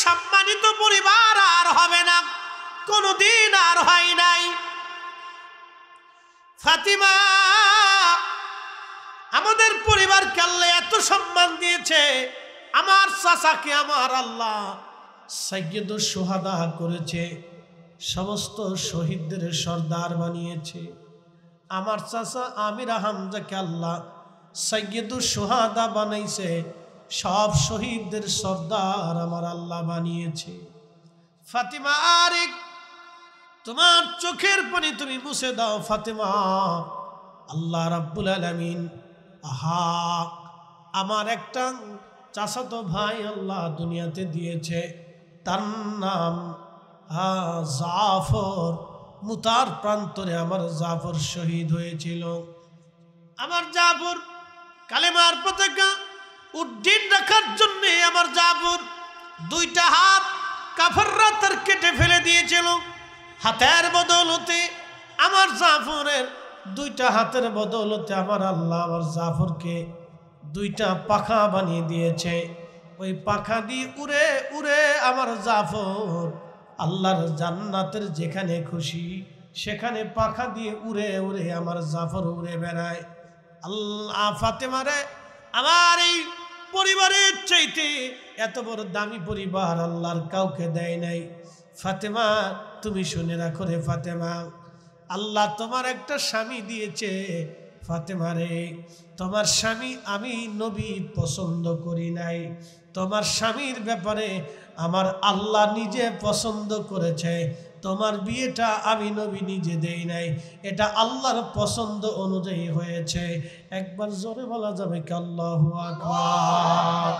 সম্মানিত পরিবার আর হবে না, কোনদিন আর হয় নাই। ফাতিমা আমাদের পরিবারকে আল্লাহ এত সম্মান দিয়েছে, আমার চাচাকে আমার আল্লাহ সাইয়্যিদুশ শুহাদা করেছে, সমস্ত শহীদদের সর্দার বানিয়েছে। আমার চাচা আমির হামজাকে আল্লাহ সাইয়্যিদুশ শুহাদা বানাইছে, সব শহীদদের সর্দার আমার আল্লাহ বানিয়েছে। ফাতিমা আরেক তোমার চোখের পানি তুমি মুছে দাও ফাতিমা। আল্লাহ রাব্বুল আলামিন আহা আমার একটা চাচাতো ভাই আল্লাহ দুনিয়াতে দিয়েছে, তার নাম জাফর। মুতার প্রান্তরে আমার জাফর শহীদ হয়েছিল। আমার জাফর কালেমার পতাকা উড্ডীন রাখার জন্য আমার জাফর দুইটা হাত কাফেররা তার কেটে ফেলে দিয়েছিল। হাতের বদৌলতে আমার জাফরের দুইটা হাতের বদৌলতে আমার আল্লাহ আমার জাফরকে দুইটা পাখা বানিয়ে দিয়েছে। ওই পাখা দিয়ে উড়ে উড়ে আমার জাফর আল্লাহর জান্নাতের যেখানে খুশি সেখানে পাখা দিয়ে উড়ে উড়ে আমার জাফর উড়ে বেড়ায়। আল্লাহ ফাতেমারে আমার এই পরিবারের চাইতে এত বড় দামি পরিবার আল্লাহর কাউকে দেয় নাই। ফাতেমা তুমি শুনে রাখো রে ফাতেমা, আল্লাহ তোমার একটা স্বামী দিয়েছে। ফাতেমা রে তোমার স্বামী আমি নবী পছন্দ করি নাই, তোমার স্বামীর ব্যাপারে আমার আল্লাহ নিজে পছন্দ করেছে। তোমার বিয়েটা আমি নবী নিজে দেই নাই, এটা আল্লাহর পছন্দ অনুযায়ী হয়েছে। একবার জোরে বলা যাবে কি আল্লাহু আকবার।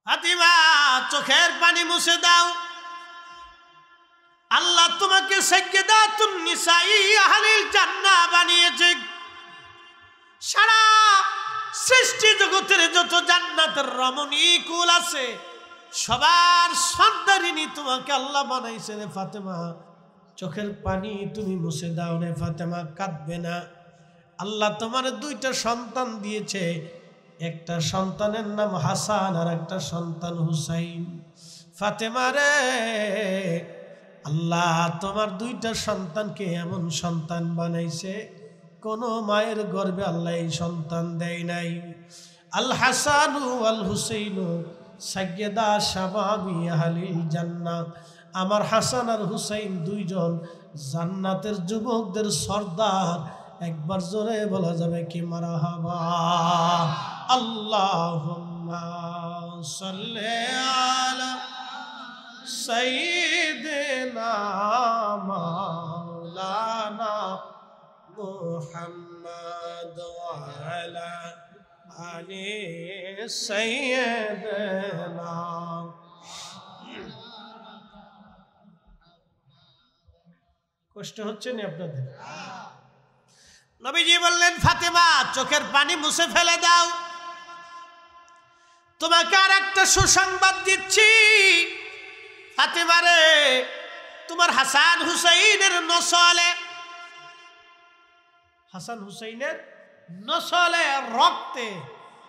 ফাতিমা চোখের পানি মুছে দাও। আল্লাহ তোমাকে সাইয়্যিদাতুন নিসাই আহলিল জান্নাহ বানিয়েছে। সারা সৃষ্টি জগতের যত জান্নাতের রমণী কুল আছে সবার সর্দারিনী তোমাকে আল্লাহ বানাইছে রে ফাতেমা। চোখের পানি তুমি মুছে দাও রে ফাতেমা, কাঁদবে না। আল্লাহ তোমার দুইটা সন্তান দিয়েছে, একটা সন্তানের নাম হাসান আর একটা সন্তান হুসাইন। ফাতেমা রে আল্লাহ তোমার দুইটা সন্তানকে এমন সন্তান বানাইছে কোন মায়ের গর্ভে আল্লাহ এই সন্তান দেয় নাই। আল হাসানু আল হুসাইনু সাইয়্যিদা শাবাবি আহলিল জান্নাহ। আমার হাসান আর হুসাইন দুইজন জান্নাতের যুবকদের সর্দার। একবার জোরে বলা যাবে কি মারহাবা। আল্লাহুম্মা সাল্লি আলা সাইয়্যিদিনা মাওলানা মুহাম্মদ ওয়া আলা আলি সাইয়্যিদিনা। কষ্ট হচ্ছে না আপনাদের? নবীজি বললেন ফাতেমা চোখের পানি মুছে ফেলে দাও। তোমাকে আর একটা সুসংবাদ দিচ্ছি ফাতেমা রে, তোমার হাসান হুসাইনের নসলে, হাসান হুসাইনের নসলে রক্তে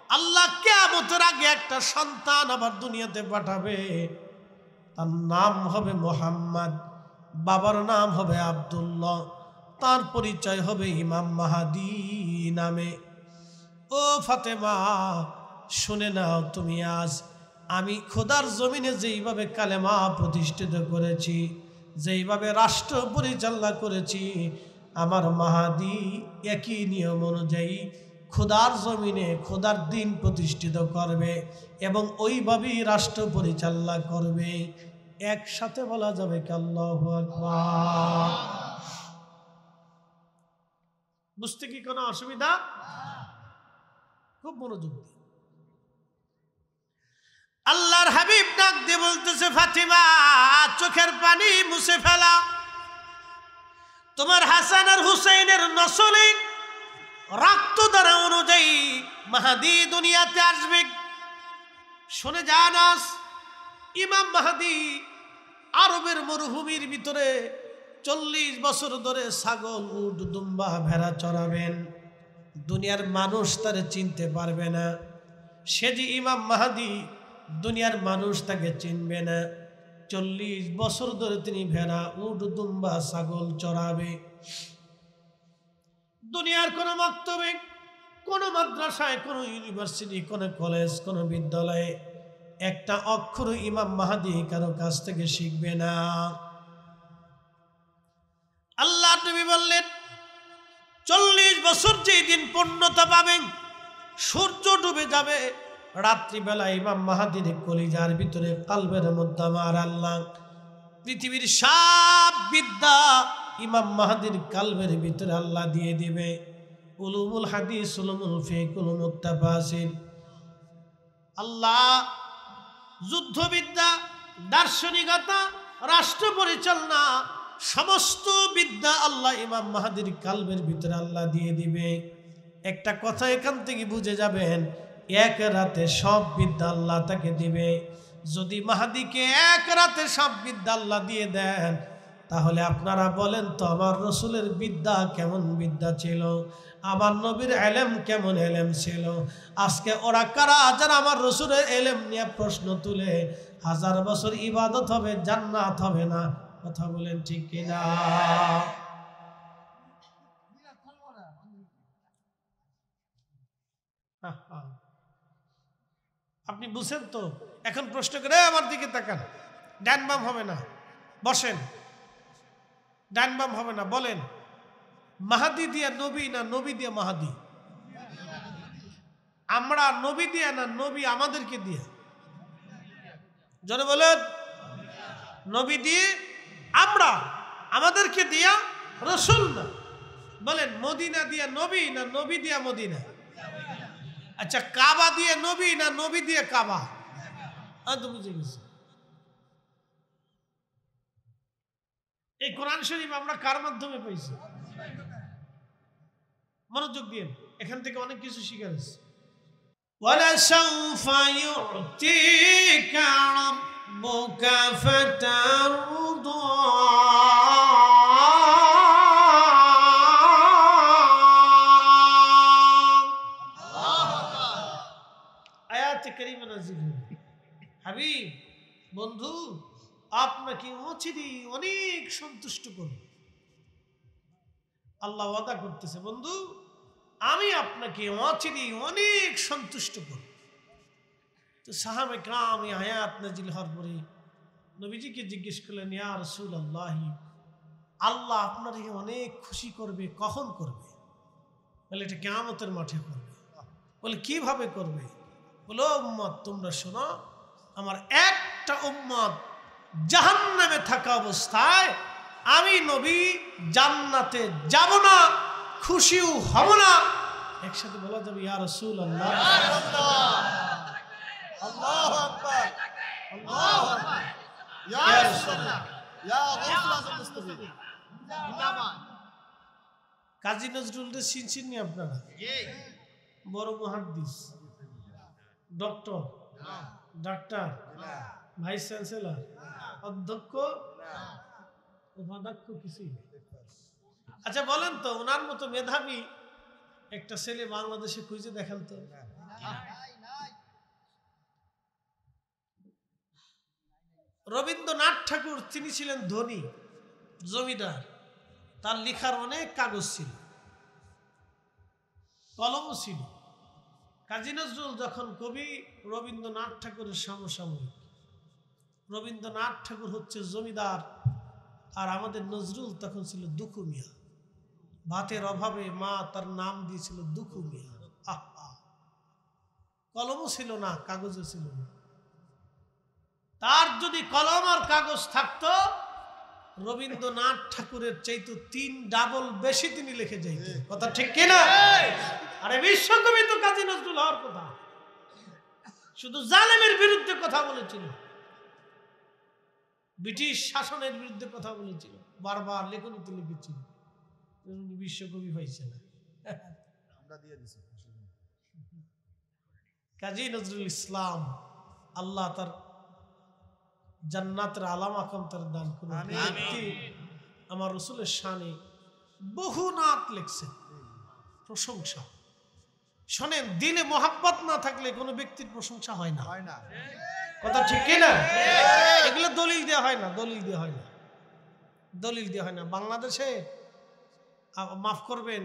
আল্লাহ কিয়ামতের আগে একটা সন্তান আবার দুনিয়াতে পাঠাবে। তার নাম হবে মুহাম্মদ, বাবার নাম হবে আব্দুল্লাহ, তার পরিচয় হবে ইমাম মাহাদি নামে। ও ফাতেমা শুনে নাও, তুমি আজ আমি খোদার জমিনে যেইভাবে কালেমা প্রতিষ্ঠিত করেছি, যেইভাবে রাষ্ট্র পরিচালনা করেছি, আমার মাহাদি একই নিয়ম অনুযায়ী খোদার জমিনে খোদার দিন প্রতিষ্ঠিত করবে এবং ওইভাবেই রাষ্ট্র পরিচালনা করবে। একসাথে বলা যাবে কি আল্লাহু আকবার। বুঝতে কি কোনো অসুবিধা? খুব মনোযোগ দিয়ে আল্লাহর হাবিব ডাক দিয়ে বলতেছে ফাতিমা চোখের পানি মুছে ফেলা। তোমার হাসান আর হুসাইনের নসলে রক্ত দ্বারা অনুযায়ী মাহাদি দুনিয়াতে আসবে। শুনে জানাস ইমাম মাহাদি আরবের মরুভূমির ভিতরে 40 বছর ধরে ছাগল উট দুম্বা ভেড়া চড়াবেন। দুনিয়ার মানুষ তারে চিনতে পারবে না। সে যে ইমাম মাহদী, দুনিয়ার মানুষ তাকে চিনবে না। 40 বছর ধরে তিনি ভেড়া, উট, দুম্বা, ছাগল চড়াবে। দুনিয়ার কোনো মক্তবে, কোনো মাদ্রাসায়, কোনো ইউনিভার্সিটি, কোনো কলেজ, কোনো বিদ্যালয়ে একটা অক্ষর ইমাম মাহদী কারো কাছ থেকে শিখবে না। আল্লাহ নবী বললেন 40 বছর যেই দিন পূর্ণতা পাবেন, সূর্য ডুবে যাবে, রাত্রিবেলা ইমাম মাহদীর কলিজার ভিতরে, কালবের মধ্যে আমার আল্লাহ পৃথিবীর সব বিদ্যা ইমাম মাহদীর কালবের ভিতরে আল্লাহ দিয়ে দিবে। উলুমুল হাদিস, উলুমুল ফিকহ, উলুমুত তাফসীর, আল্লাহ যুদ্ধবিদ্যা, দার্শনিকতা, রাষ্ট্র পরিচালনা, সমস্ত বিদ্যা আল্লাহ ইমাম মাহদীর কালবের ভিতরে আল্লাহ দিয়ে দিবে। একটা কথা এখান থেকে বুঝে যাবেন, এক রাতে সব বিদ্যা আল্লাহ তাকে দিবে। যদি মাহদীকে এক রাতে সব বিদ্যা আল্লাহ দিয়ে দেন, তাহলে আপনারা বলেন তো আমার রসুলের বিদ্যা কেমন বিদ্যা ছিল, আমার নবীর এলেম কেমন এলেম ছিল। আজকে ওরা কারা যারা আমার রসুলের এলেম নিয়ে প্রশ্ন তুলে 1000 বছর ইবাদত হবে, জান্নাত হবে না? কথা বলেন ঠিক কিনা? আপনি বুঝেন তো? এখন প্রশ্ন করে আমার দিকে তাকান। ডান বাম হবে না, বসেন। ডান বাম হবে না, বলেন মাহাদি দিয়া নবী না নবী দিয়া মাহাদি? আমরা নবী দিয়া না নবী আমাদেরকে দিয়া? জনে বলেন নবী দিয়ে আমরা, আমাদেরকে দিয়া রসুল না। বলেন মদিনা দিয়া নবী না নবী দিয়া মদিনা? আচ্ছা কাবা দিয়ে নবী না নবী দিয়ে কাবা? তো বুঝে গেছি। এই কোরআন শরীফ আমরা কার মাধ্যমে পাইছি? মনোযোগ দিন, এখান থেকে অনেক কিছু শিখার আছে। وَلَسَوْفَ يُعْتِيكَ رَبُّكَ فَتَرْضَىٰ আয়াতে কারিমা নাযিল হলো। হাবিব, বন্ধু, আপনাকে অচিরেই অনেক সন্তুষ্ট করব। আল্লাহ ওয়াদা করতেছে, বন্ধু আমি আপনাকে অচিরেই অনেক সন্তুষ্ট করব। তো সাহাবে কেরাম এই আয়াত নাযিল হওয়ার পরে নবীজিকে জিজ্ঞেস করলেন, ইয়া রাসূলুল্লাহ, আল্লাহ আপনাকে অনেক খুশি করবে, কখন করবে? বলে এটা কিয়ামতের মাঠে করবে। বলে কিভাবে করবে? বলো উম্মত তোমরা শোনো, আমার একটা উম্মত জাহান্নামে থাকা অবস্থায় আমি নবী জান্নাতে যাব না, খুশিও হব না। একসাথে বলা যাবে ইয়া রাসূলুল্লাহ, আল্লাহু আকবার, আল্লাহু আকবার, ইয়া রাসূলুল্লাহ, ইয়া গাউসুল আযম মুস্তাফি জিন্দাবাদ। কাজী নজরুলকে চিনছেন আপনারা? বড় মুহাদ্দিস, ডক্টর, ডাক্তার, ভাইস চ্যান্সেলর, অধ্যক্ষ, উপাধ্যক্ষ কিছুই। আচ্ছা বলেন তো, ওনার মতো মেধাবী একটা ছেলে বাংলাদেশে খুঁজে দেখেন তো। রবীন্দ্রনাথ ঠাকুর তিনি ছিলেন ধনী জমিদার, তার লেখার অনেক কাগজ ছিল, কলমও ছিল। কাজী নজরুল যখন কবি, রবীন্দ্রনাথ ঠাকুরের সমসাময়িক। রবীন্দ্রনাথ ঠাকুর হচ্ছে জমিদার, আর আমাদের নজরুল তখন ছিল দুখু মিয়া। ভাতের অভাবে মা তার নাম দিয়েছিল দুখু মিয়া। কলমও ছিল না, কাগজও ছিল না। তার যদি কলম আর কাগজ থাকতো, রবীন্দ্রনাথ ঠাকুরের চাইতো 3 ডাবল বেশি তিনি লিখে যাইতেন। কথা ঠিক কিনা? আরে বিশ্বকবি তো কাজী নজরুল হওয়ার কথা। শুধু জালেমের বিরুদ্ধে কথা বলেছিল, ব্রিটিশ শাসনের বিরুদ্ধে কথা বলেছিল, বারবার লেখনীতে লিখেছিল। বিশ্বকবি পাইছে না, আমরা দিয়ে দিছি। কাজী নজরুল ইসলাম আল্লাহ তার জান্নাতের আলাম আকাম তার দান করুন। আমার রসুলের শানে বহু নাত লিখছেন, প্রশংসা, শোনেন, দিলে মোহাব্বত না থাকলে কোনো ব্যক্তির প্রশংসা হয় না। হয় না। কথা ঠিক কি না? এগুলো দলিল দেওয়া হয় না, দলিল দেওয়া হয় না, দলিল দেওয়া হয় না। বাংলাদেশে মাফ করবেন,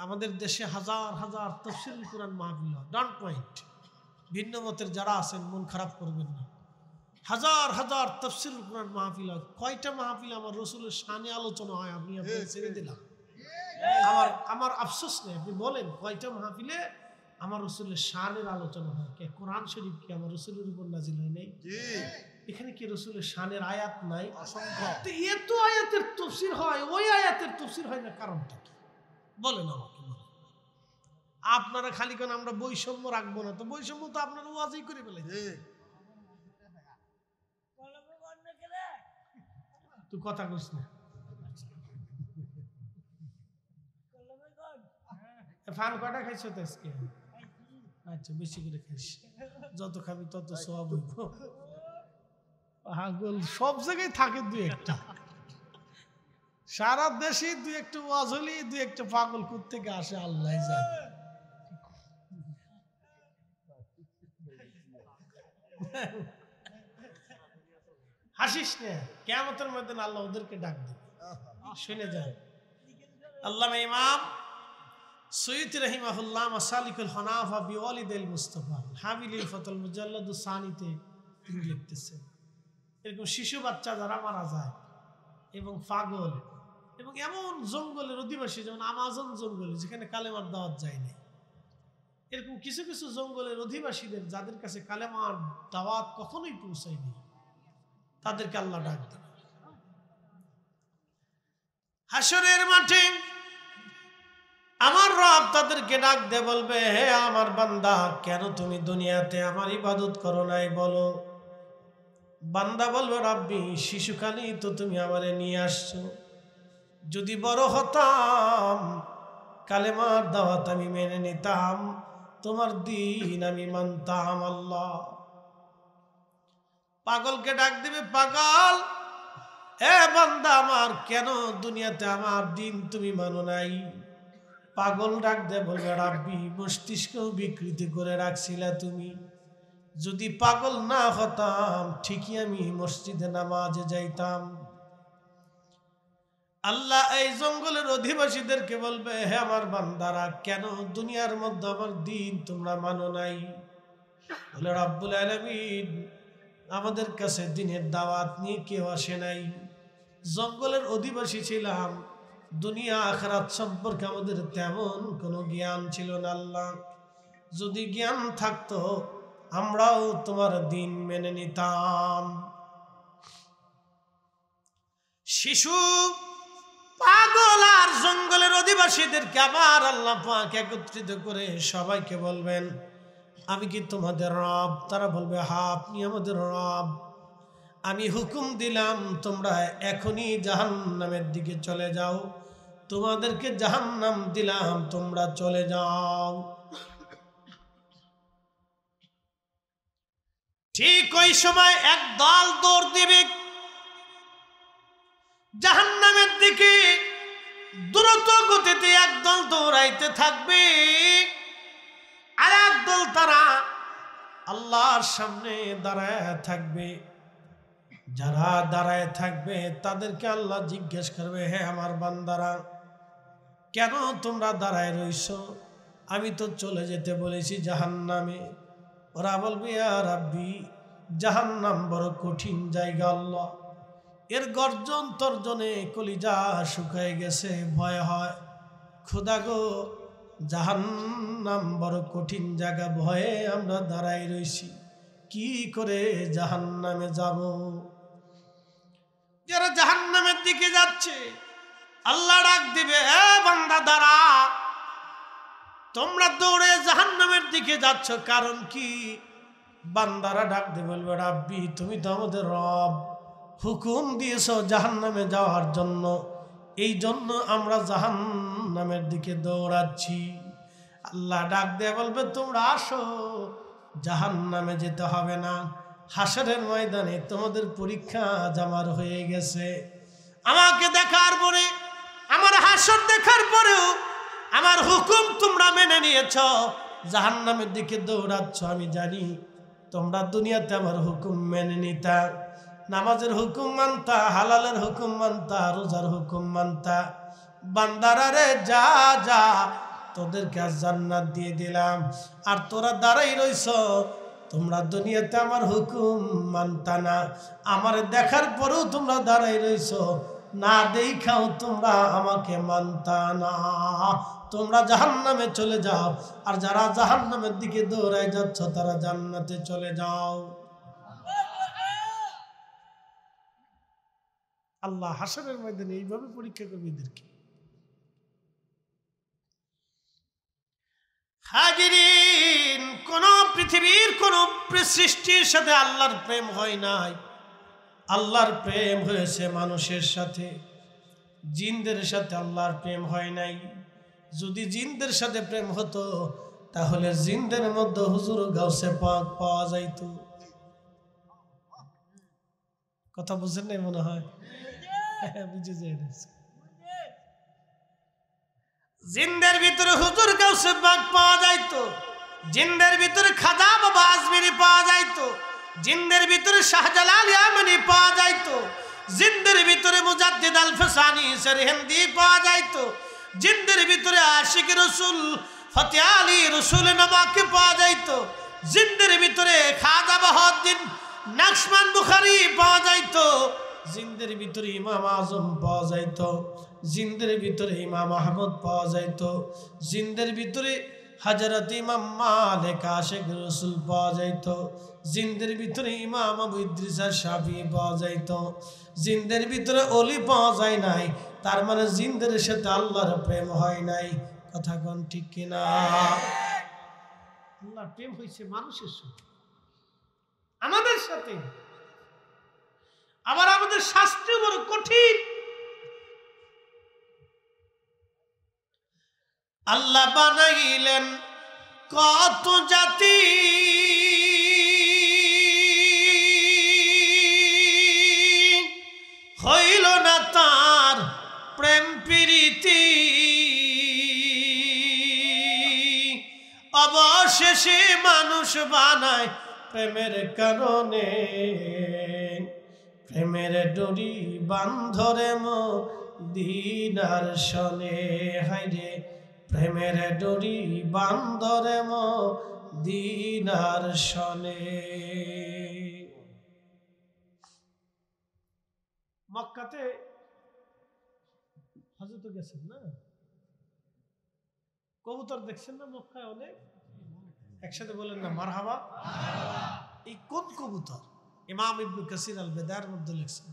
আমাদের দেশে হাজার হাজার তাফসীরুল কুরআন মাহফিল হয়। ডন্ট মাইন্ড, ভিন্ন মতের যারা আছেন মন খারাপ করবেন না। হাজার হাজার তাফসীরুল কুরআন মাহফিল হয়। কয়টা মাহফিল আমার রসুলের শানে আলোচনা হয় আপনি ছেড়ে দিলাম। আমার আফসোস নেই, আপনি বলেন কয়টা মাহফিলে আমার রসুলের শানের আলোচনা হয়? কে কোরআন শরীফ কি আমার রসুলের উপর নাজিল হয় নাই? এখানে কি রসুলের শানের আয়াত নাই? অসংখ্য। এত আয়াতের তাফসীর হয়, ওই আয়াতের তাফসীর হয় না, কারণটা কি বলেন আমাকে, বলেন। আপনারা খালি কেন আমরা বৈষম্য রাখবো না, তো বৈষম্য তো আপনারা ওয়াজই করে ফেলে। তুই কথা কইস না, ফান কটা খাইছ তো আজকে? আচ্ছা, বেশি করে খাইস, যত খাবি তত সওয়াব হইব। পাগল সব জায়গায় থাকে দুই একটা, সারা দেশে দুই একটা ওয়াজ হলে দুই একটা পাগল কোত্থেকে আসে আল্লাহ জানে। হাসিস না, কিয়ামতের মধ্যে আল্লাহ ওদেরকে ডাক দেবে, শুনে যায়। আল্লামা ইমাম সৈয়দ রাহিমাহুল্লাহ মাসালিকুল হানাফা বিওয়ালিদিল মুস্তাফা হাবিলিল ফাতুল মুজাল্লাদুস সানিতে তিনি লিখতেছেন, এরকম শিশু বাচ্চা যারা মারা যায় এবং পাগল এবং এমন জঙ্গলের অধিবাসী, যেমন আমাজন জঙ্গলে যেখানে কালেমার দাওয়াত যায়নি, এরকম কিছু কিছু জঙ্গলের অধিবাসীদের যাদের কাছে কালেমার দাওয়াত কখনোই পৌঁছায়নি, তাদেরকে আল্লাহ ডাক দেবে। হাসরের মাঠে আমার রব তাদেরকে ডাক দিয়ে বলবে, হে আমার বান্দা, কেন তুমি দুনিয়াতে আমার ইবাদত করো নাই বলো? বান্দা বলবে, রাব্বি, শিশুকালেই তো তুমি আমারে নিয়ে আসছো, যদি বড় হতাম কালেমার দাওয়াত আমি মেনে নিতাম, তোমার দিন আমি মানতাম। আল্লাহ পাগলকে ডাক দিবে, পাগল, হে বান্দা আমার, কেন দুনিয়াতে আমার দিন তুমি মানো নাই? পাগল ডাক দে বলবে, রাব্বি, মস্তিষ্ক বিকৃতি করে রাখছিলা তুমি, যদি পাগল না হতাম ঠিকই আমি মসজিদে নামাজে যাইতাম। আল্লাহ এই জঙ্গলের অধিবাসীদেরকে বলবে, হে আমার বান্দারা, কেন দুনিয়ার মধ্যে আমার দিন তোমরা মানো নাই? বলে, রব্বুল আলামিন, আমাদের কাছে দিনের দাওয়াত নিয়ে কেউ আসে নাই, জঙ্গলের অধিবাসী ছিলাম, দুনিয়া আখিরাত সম্পর্কে আমাদের তেমন কোনো জ্ঞান ছিল না। আল্লাহ, যদি জ্ঞান থাকতো আমরাও তোমার দিন মেনে নিতাম। শিশু, পাগল আর জঙ্গলের অধিবাসীদেরকে আবার আল্লাহ পাক একত্রিত করে সবাইকে বলবেন, আমি কি তোমাদের রব? তারা বলবে, হ্যাঁ, আপনি আমাদের রব। আমি হুকুম দিলাম তোমরা এখনই জাহান্নামের দিকে চলে যাও, তোমাদেরকে জাহান্নাম দিলাম, তোমরা চলে যাও। ঠিক ওই সময় এক দল দৌড় দিবে জাহান্নামের দিকে, দ্রুত গতিতে একদল দৌড়াইতে থাকবে, আর একদল তারা আল্লাহর সামনে দাঁড়ায় থাকবে। যারা দাঁড়ায় থাকবে তাদেরকে আল্লাহ জিজ্ঞেস করবে, হে আমার বান্দারা, কেন তোমরা দাঁড়ায় রইছো? আমি তো চলে যেতে বলেছি জাহান্নামে। ওরা বলবে, ইয়া রাব্বি, জাহান্নাম বড় কঠিন জায়গা আল্লাহ, এর গর্জন তর্জনে কলিজা শুকায় গেছে, ভয় হয়। খোদা গো, জাহান্নাম বড় কঠিন জায়গা, ভয়ে আমরা দাঁড়াই রইছি, কি করে জাহান্নামে যাব? যারা জাহান্নামের দিকে যাচ্ছে আল্লাহ ডাক দিবে, এ বান্দা দাঁড়া, তোমরা দৌড়ে জাহান্নামের দিকে যাচ্ছ, কারণ কি? বান্দারা ডাক দিয়ে বলবে, রাব্বি, তুমি তো আমাদের রব, হুকুম দিয়েছো জাহান্নামে যাওয়ার জন্য, এই জন্য আমরা জাহান্নামের দিকে দৌড়াচ্ছি। আল্লাহ ডাক দিয়ে বলবে, তোমরা আসো, জাহান্নামে যেতে হবে না, হাসরের ময়দানে তোমাদের পরীক্ষা জামার হয়ে গেছে। আমাকে দেখার পরে, আমার হাসর দেখার পরেও আমার হুকুম তোমরা মেনে নিয়েছো, জাহান্নামের দিকে দৌড়াচ্ছ। আমি জানি তোমরা দুনিয়াতে আমার হুকুম মেনে নিতা, নামাজের হুকুম মানতা, হালালের হুকুম মানতা, রোজার হুকুম মানতা। বান্দারা রে যা যা, তোদেরকে আজ জান্নাত দিয়ে দিলাম। আর তোরা দাঁড়াই রইছ, তোমরা দুনিয়াতে আমার হুকুম মানতা না, আমার দেখার পরেও তোমরা দাঁড়াই রইছ, না দেখাও তোমরা আমাকে মানতা না। তোমরা জাহান্নামে চলে যাও, আর যারা জাহান্নামের দিকে দৌড়াই যাচ্ছ তারা জান্নাতে চলে যাও। আল্লাহ হাসরের ময়দানে এইভাবে পরীক্ষা করবে এদেরকে। হাজিরিন, কোন পৃথিবীর কোন সৃষ্টির সাথে আল্লাহর প্রেম হয় নাই। আল্লাহর প্রেম হয়েছে মানুষের সাথে, জিনদের সাথে আল্লাহর প্রেম হয় নাই। যদি জিনদের সাথে প্রেম হতো তাহলে জিনদের মধ্যে হুজুর গাউসে পাক পাওয়া যাইত। কথা বুঝেন নাই মনে হয়? বুঝে যায়। জিনদের ভিতরে হুজুর গাউসে পাক পাওয়া যাইতো, জিনদের ভিতরে খাজা বাবা আজমিরি পাওয়া যাইতো, জিনদের ভিতরে শাহজালাল ইয়ামানি পাওয়া যাইতো, জিনদের ভিতরে মুজাদ্দিদ আল ফসানি সরহিন্দি পাওয়া যাইতো, জিনদের ভিতরে আশিক রসুল ফতে আলী রসুল নামাকে পাওয়া যাইতো, জিনদের ভিতরে খাজা বাহাউদ্দিন নকশবন্দ বুখারী পাওয়া যাইতো, জিনদের ভিতরে ইমাম আজম পাওয়া যাইতো, জিনদের ভিতরে ইমাম আহমদ পাওয়া যাইতো, জিনদের ভিতরে হযরত ইমাম মালিক আশিক রসুল পাওয়া যাইতো, জিনদের ভিতরে ইমাম আবু ইদ্রিস শাফিঈ পাওয়া যাইতো, জিনদের ভিতরে ওলি পাওয়া যায় নাই। তার মানে জিনদের সাথে আল্লাহর প্রেম হয় নাই। কথা কোন ঠিক কিনা? আল্লাহর প্রেম হয়েছে মানুষের সাথে, আমাদের সাথে। আবার আমাদের শাস্তি বড় কঠিন। আল্লাহ বানাইলেন কত জাতি, হইল না তার প্রেম প্রীতি, অবশেষে মানুষ বানায় প্রেমের কারণে। প্রেমের ডোরি বান্ধরে মদিনার শনে, হায়রে প্রেমের ডোরি বান্ধরে মদিনার শনে। মক্কাতে হযরত গেছেন না, কবুতর দেখছেন না মক্কায় অনেক? একসাথে বলেন না মারহাবা। এই কোন কবুতর? ইমাম ইবনে কাসির আল বেদার মধ্যে লিখছেন,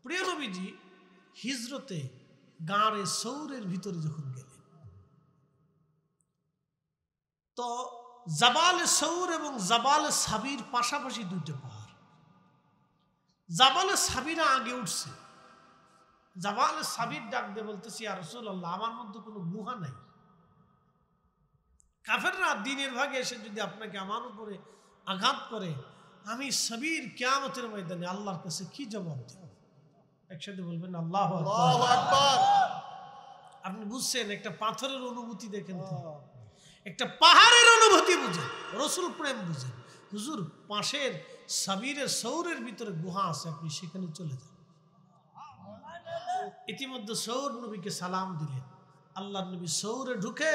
প্রিয় নবীজি হিজরতে গাঁরে সৌরের ভিতরে যখন গেলেন, তো জাবালে সৌর এবং জাবালে সাবির পাশাপাশি দুইটা পাহাড়। জাবালে সাবিরা আগে উঠছে, জাবালে সাবির ডাক দিয়ে বলতেছি, ইয়া রাসূলুল্লাহ, আমার মধ্যে কোনো গুহা নাই। কাফেররা দিনের ভাগে এসে যদি আপনাকে আমার উপরে আঘাত করে, আমি সাবির কিয়ামতের ময়দানে আল্লাহর কাছে কি জবাব দেব? একসাথে বলবেন আল্লাহু আকবার। আপনি বুঝছেন, একটা পাথরের অনুভূতি দেখেন তো, একটা পাহাড়ের অনুভূতি বুঝেন, রসুল প্রেম বুঝেন। হুজুর পাশের সাবিরের সৌরের ভিতরে গুহা আছে, আপনি সেখানে চলে যান। ইতিমধ্যে সৌর নবীকে সালাম দিলেন। আল্লাহ নবী সৌরে ঢুকে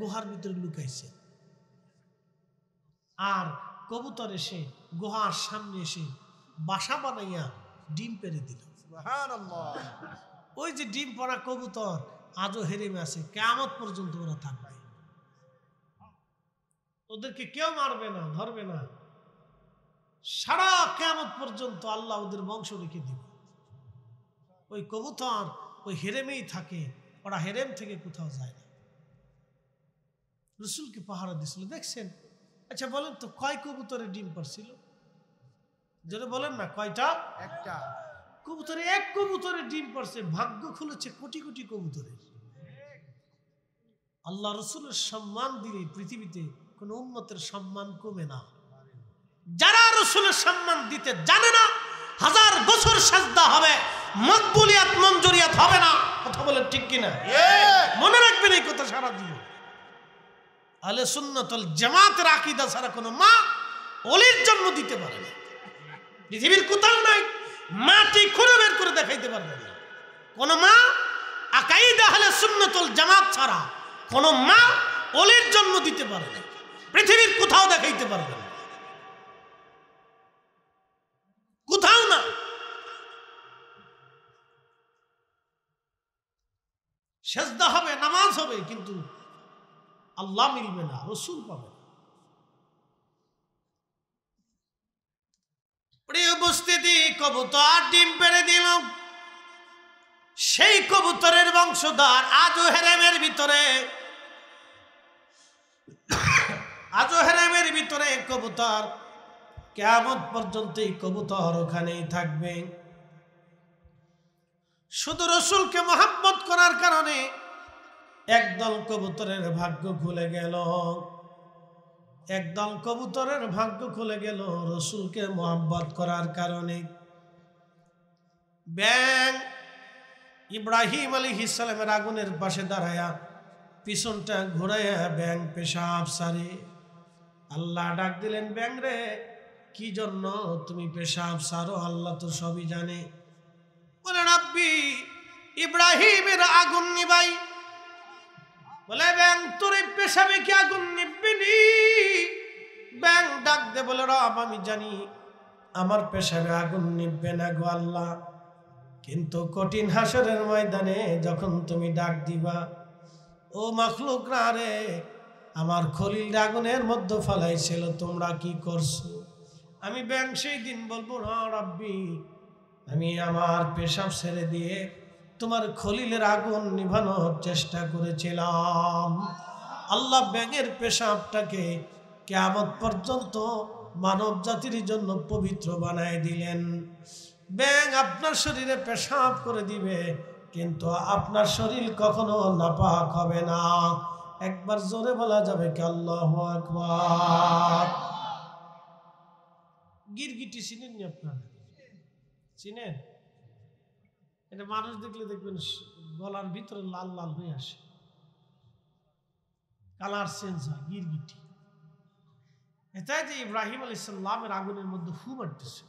গুহার ভিতরে লুকাইছে, আর কবুতর এসে গুহার সামনে এসে বাসা বানাইয়া ডিম পেড়ে দিল। সুবহানাল্লাহ। ওই যে ডিম পড়া কবুতর আজও হেরেমে আছে, কিয়ামত পর্যন্ত ওরা থাকবে। ওদেরকে কেউ মারবে না, ধরবে না, সারা কিয়ামত পর্যন্ত আল্লাহ ওদের বংশ রেখে দিবে। ওই কবুতর ওই হেরেমেই থাকে, ওরা হেরেম থেকে কোথাও যায় না। রসুলকে পাহারা দিছিল, দেখছেন? আচ্ছা বলেন তো, কয় কবুতরের ডিম পারছিল? যদি বলেন না কয়টা? একটা কবুতরে, এক কবুতরের ডিম পারছে, ভাগ্য খুলেছে কোটি কোটি কবুতরের। আল্লাহ রসুলের সম্মান দিলে পৃথিবীতে কোন উম্মতের সম্মান কমে না। যারা রসুলের সম্মান দিতে জানে না, 1000 বছর সাজদা হবে, মকবুলিয়াত মঞ্জুরিয়াত হবে না। কথা বলেন ঠিক কিনা? মনে রাখবেন এই কথা সারা জীবন। আহলে সুন্নাত ওয়াল জামাতের আকীদা ছাড়া কোনো মা ওলির জন্ম দিতে পারে না। পৃথিবীর কোথাও নাই, মাটি খুঁড়ে বের করে দেখাইতে পারবে না কোন মা। আকীদা আহলে সুন্নাত ওয়াল জামাত ছাড়া কোন মা ওলির জন্ম দিতে পারে না, পৃথিবীর কোথাও দেখাইতে পারবে না, কোথাও না। সেজদা হবে, নামাজ হবে, কিন্তু আল্লাহ মিলবে না, রসুল পাবে না। প্রিয় উপস্থিতি, কবুতর ডিম পেড়ে দিল, সেই কবুতরের বংশধর আজও হেরেমের ভিতরে, আজও হেরেমের ভিতরে কবুতর, কিয়ামত পর্যন্ত এই কবুতর ওখানেই থাকবে। শুধু রসুলকে মহব্বত করার কারণে একদল কবুতরের ভাগ্য খুলে গেল, একদল কবুতরের ভাগ্য খুলে গেল রসুলকে মহব্বত করার কারণে। ব্যাং ইব্রাহিম আলাইহিস সালামের আগুনের পাশে দাঁড়ায়া পিছনটা ঘুরাইয়া ব্যাং পেশাব সারে। আল্লাহ ডাক দিলেন, ব্যাং রে, কি জন্য তুমি পেশাব সারো? আল্লাহ তো সবই জানে। বলে, রাব্বি, ইব্রাহিমের আগুন নিবাই। বলে, ব্যাং তোর এই পেশাবে কি আগুন নিববি? ব্যাং ডাক দে বলে, রব, আমি জানি আমার পেশাবে আগুন নিববে না গো আল্লাহ, কিন্তু কঠিন হাসরের ময়দানে যখন তুমি ডাক দিবা, ও মাখলুকরা রে, আমার খলিল আগুনের মধ্যে ফেলাইছিল, তোমরা কি করছো? আমি ব্যাং সেই দিন বলবো, না রাব্বি, আমি আমার পেশাব ছেড়ে দিয়ে তোমার খলিলের আগুন নিভানোর চেষ্টা করেছিলাম। আল্লাহ ব্যাঙের পেশাবটাকে কিয়ামত পর্যন্ত মানব জাতির জন্য পবিত্র বানায় দিলেন। ব্যাঙ আপনার শরীরে পেশাব করে দিবে, কিন্তু আপনার শরীর কখনো নাপাক হবে না। একবার জোরে বলা যাবে কি আল্লাহু আকবার। গিরগিটি চিনেন নি আপনারা? চিনেন? এটা মানুষ দেখলে দেখবেন গলার ভিতরে লাল লাল হয়ে আসে, কালার চেঞ্জ হয়, গিরগিটি। এটাই যে ইব্রাহিম আলাইহিস সালামের আগুনের মধ্যে ফু মারতেছে।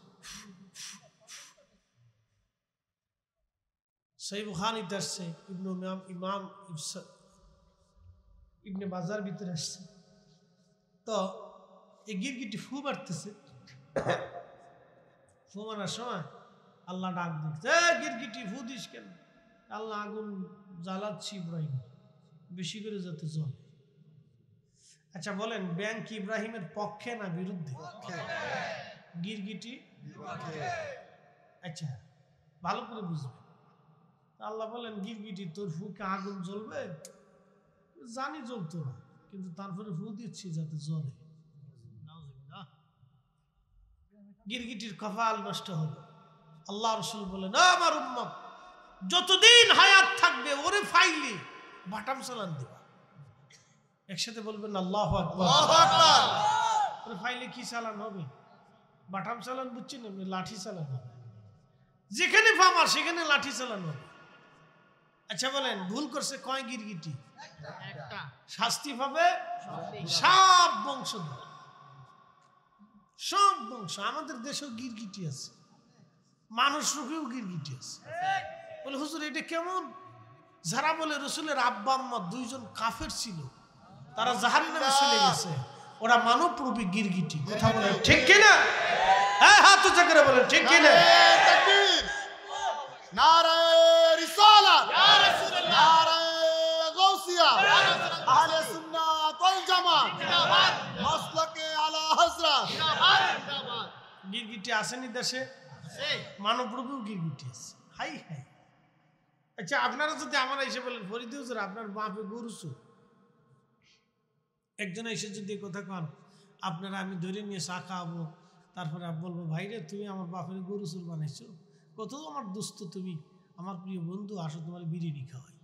সহিহ বুখারীতে আসছে, ইমাম ইবনে বাজার ভিতরে আসছে। তো এই গিরগিটি ফু মারতেছে, ফু মারার সময় আল্লাহ ডাক দিচ্ছে, গিরগিটি ফু দিস কেন? আল্লাহ, আগুন জ্বালাচ্ছি ইব্রাহিম, বেশি করে যাতে জ্বলে। আচ্ছা বলেন, ব্যাং কি ইব্রাহিমের পক্ষে না বিরুদ্ধে? গিরগিটি? আচ্ছা, ভালো করে বুঝবে। আল্লাহ বলেন, গিরগিটি, তোর ফুকে আগুন জ্বলবে? জানি জ্বলতো না, কিন্তু তারপরে ফু দিচ্ছি যাতে জ্বলে। গিরগিটির কপাল নষ্ট হলো। আল্লাহ রাসূল বলেন, আমার উম্মত যতদিন হায়াত থাকবে ওরে ফাইলি বাটাম চালান দিবা। একসাথে বলবেন আল্লাহু আকবার। ওরে ফাইলে কি চালান হবে? বাটাম চালান, বুঝছেন? এমনি লাঠি চালান হবে, যেখানে ফামার সেখানে লাঠি চালান হবে। আচ্ছা বলেন, ভুল করছে কয় গিরগিটি? একটা। শাস্তি পাবে সব বংশধর, সব বংশ। আমাদের দেশেও গিরগিটি আছে, মানুষ রূপেও গিরগিটি আছে। বলে, হুজুর এটা কেমন? যারা বলে রসুলের আব্বা আম্মা দুইজন কাফের ছিল, তারা জাহান্নামে চলে গেছে, ওরা মানব রূপী গিরগিটি। কথা বলে ঠিক কিনা? হ্যাঁ, হাত উঁচা করে বলেন ঠিক কিনা? নারে রিসালাত, নারে গাউসিয়া, আহলে সুন্নাত ওয়াল জামাত, জিন্দাবাদ, মাসলাকে আলা হযরত, জিন্দাবাদ, জিন্দাবাদ। গিরগিটি আসেনি দেশে? মানব রূপেও গিরগিটি আছে। High high. আচ্ছা, আপনারা যদি আমরা এসে বলেন, ফরিদ হুজুর আপনার বাপে গরু চোর, একজন এসে যদি কথা কন, আপনারা আমি ধরে নিয়ে চা খাওয়াবো, তারপরে বলবো, ভাই রে, তুমি আমার বাপের গরু চোর বানাইছো, কত আমার দোস্ত, তুমি আমার প্রিয় বন্ধু, আসো তোমার বিরিয়ানি খাওয়াই।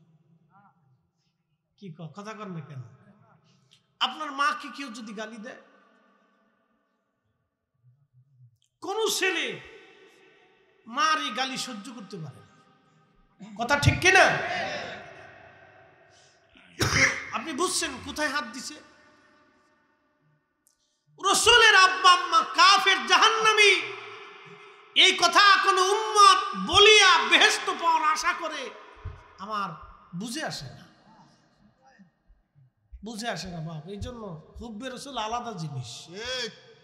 কি কথা কন না কেন? আপনার মা কি কেউ যদি গালি দেয়, কোন ছেলে মার এই গালি সহ্য করতে পারে না। কথা ঠিক কিনা? আপনি বুঝছেন কোথায় হাত দিছে? রাসূলের আব্বা আম্মা কাফের জাহান্নামী, এই কথা কোন উম্মত বলিয়া বেহেশত পাওয়ার আশা করে আমার বুঝে আসে না, বুঝে আসে না বাপ। এই জন্য হুব্বে রাসূল আলাদা জিনিস,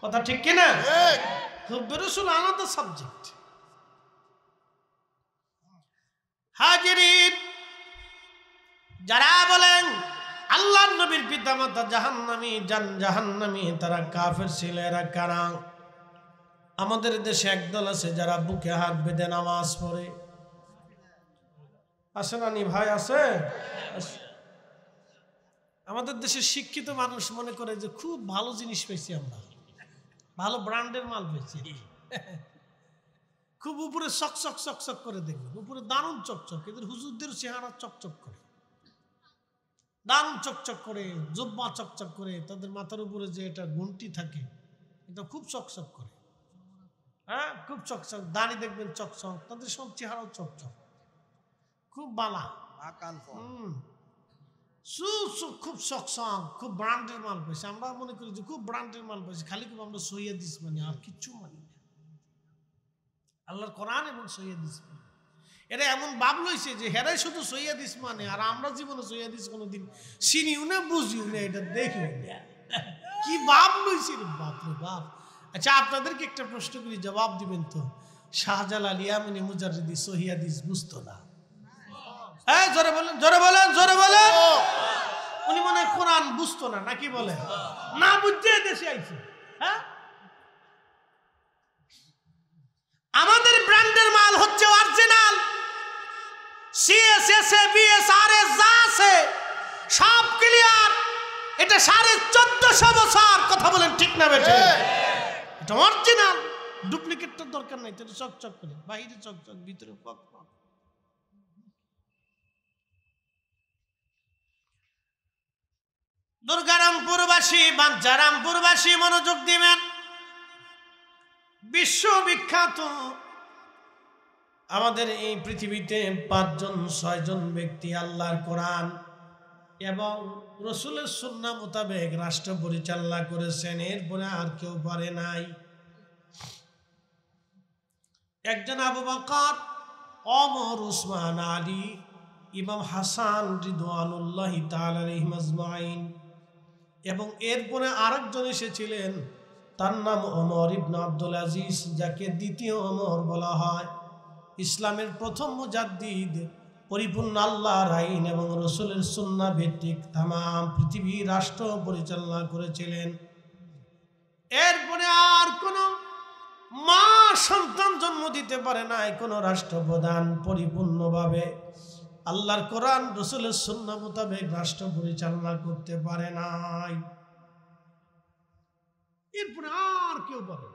কথা ঠিক কিনা? হুব্বে রাসূল আলাদা সাবজেক্ট। হাজিরিন, যারা বলেন আল্লাহর নবীর পিতামাতা জাহান্নামী, জাহান্নামী, তারা কাফের ছিল, এরা কারা? আমাদের দেশে একদল আছে যারা বুকে হাত বেঁধে নামাজ পড়ে। আছে না নি ভাই? আছে। আমাদের দেশের শিক্ষিত মানুষ মনে করে যে খুব ভালো জিনিস পেয়েছি আমরা, ভালো ব্র্যান্ডের মাল পেয়েছি, খুব উপরে চকচক চকচক করে দেখবেন, উপরে দারুণ চকচক। এদের হুজুরদের চেহারা চকচক করে, দারুণ চকচক করে, জুব্বা চকচক করে, তাদের মাথার উপরে যে এটা ঘুমটি থাকে এটা খুব চকচক করে, হ্যাঁ খুব চকচক। দাড়ি দেখবেন চকচক, তাদের সব চেহারাও চকচক, খুব বালা, খুব চকচক, খুব ব্র্যান্ডের মাল পেয়েছে। আমরা মনে করি যে খুব ব্র্যান্ডের মাল পেয়েছে, খালি খুব আমরা সৈয়দিস মানি, আর কিচ্ছু মানি না। আল্লাহর কোরআন এবং সৈয়দিস মানে এটা এমন ভাব লইছে যে হেরাই শুধু সৈয়দিস মানে, আর আমরা জীবনে সৈয়দিস কোনোদিন চিনিও না, বুঝিও না, এটা দেখিও না। কি ভাব লইছে রে বাপ রে বাপ। আচ্ছা, আপনাদেরকে একটা প্রশ্ন করি, জবাব দিবেন তো। শাহজালাল ইয়ামানি মুজাররিদি সহিয়াদিস বুঝতো না? হ্যাঁ জোরে বলেন, জোরে বলেন, জোরে বলেন। উনি মনে হয় কোরআন বুঝতো না, নাকি বলেন? না বুঝতে দেশে আইছে। হ্যাঁ, আমাদের ব্র্যান্ডের মাল হচ্ছে অরিজিনাল। সিএসএস বিএসআরএস যা আছে সব ক্লিয়ার। এটা 1450 বছর, কথা বলেন ঠিক না বেঠে? এটা অরিজিনাল, ডুপ্লিকেটটার দরকার নাই। এটা চকচক করে, বাইরে চকচক, ভিতরে পক পক। দুর্গারামপুরবাসী, বাঞ্চারামপুরবাসী মনোযোগ দিবেন। বিশ্ববিখ্যাত আমাদের এই পৃথিবীতে 5-6 জন ব্যক্তি আল্লাহর কোরআন এবং রসুলের সুন্নাহ মোতাবেক রাষ্ট্র পরিচালনা করেছেন, এরপরে আর কেউ পারে নাই। একজন আবু বকর, ওমর, উসমান, আলী, ইমাম হাসান রিদওয়ানুল্লাহি তাআলা আলাইহিম আজমাইন, এবং এরপরে আরেকজন এসেছিলেন, তার নাম ওমর ইবনে আব্দুল আজিজ, যাকে দ্বিতীয় ওমর বলা হয়। ইসলামের প্রথম মুজাদ্দিদ, পরিপূর্ণ আল্লাহর আইন এবং রসুলের সুন্নাহ ভিত্তিক তাম পৃথিবী রাষ্ট্র পরিচালনা করেছিলেন। এরপরে আর কোন মা সন্তান জন্ম দিতে পারে নাই, কোন রাষ্ট্রপ্রধান পরিপূর্ণভাবে আল্লাহর কোরআন রসুলের সুন্নাহ মোতাবেক রাষ্ট্র পরিচালনা করতে পারে নাই। এরপরে আর কেউ পারে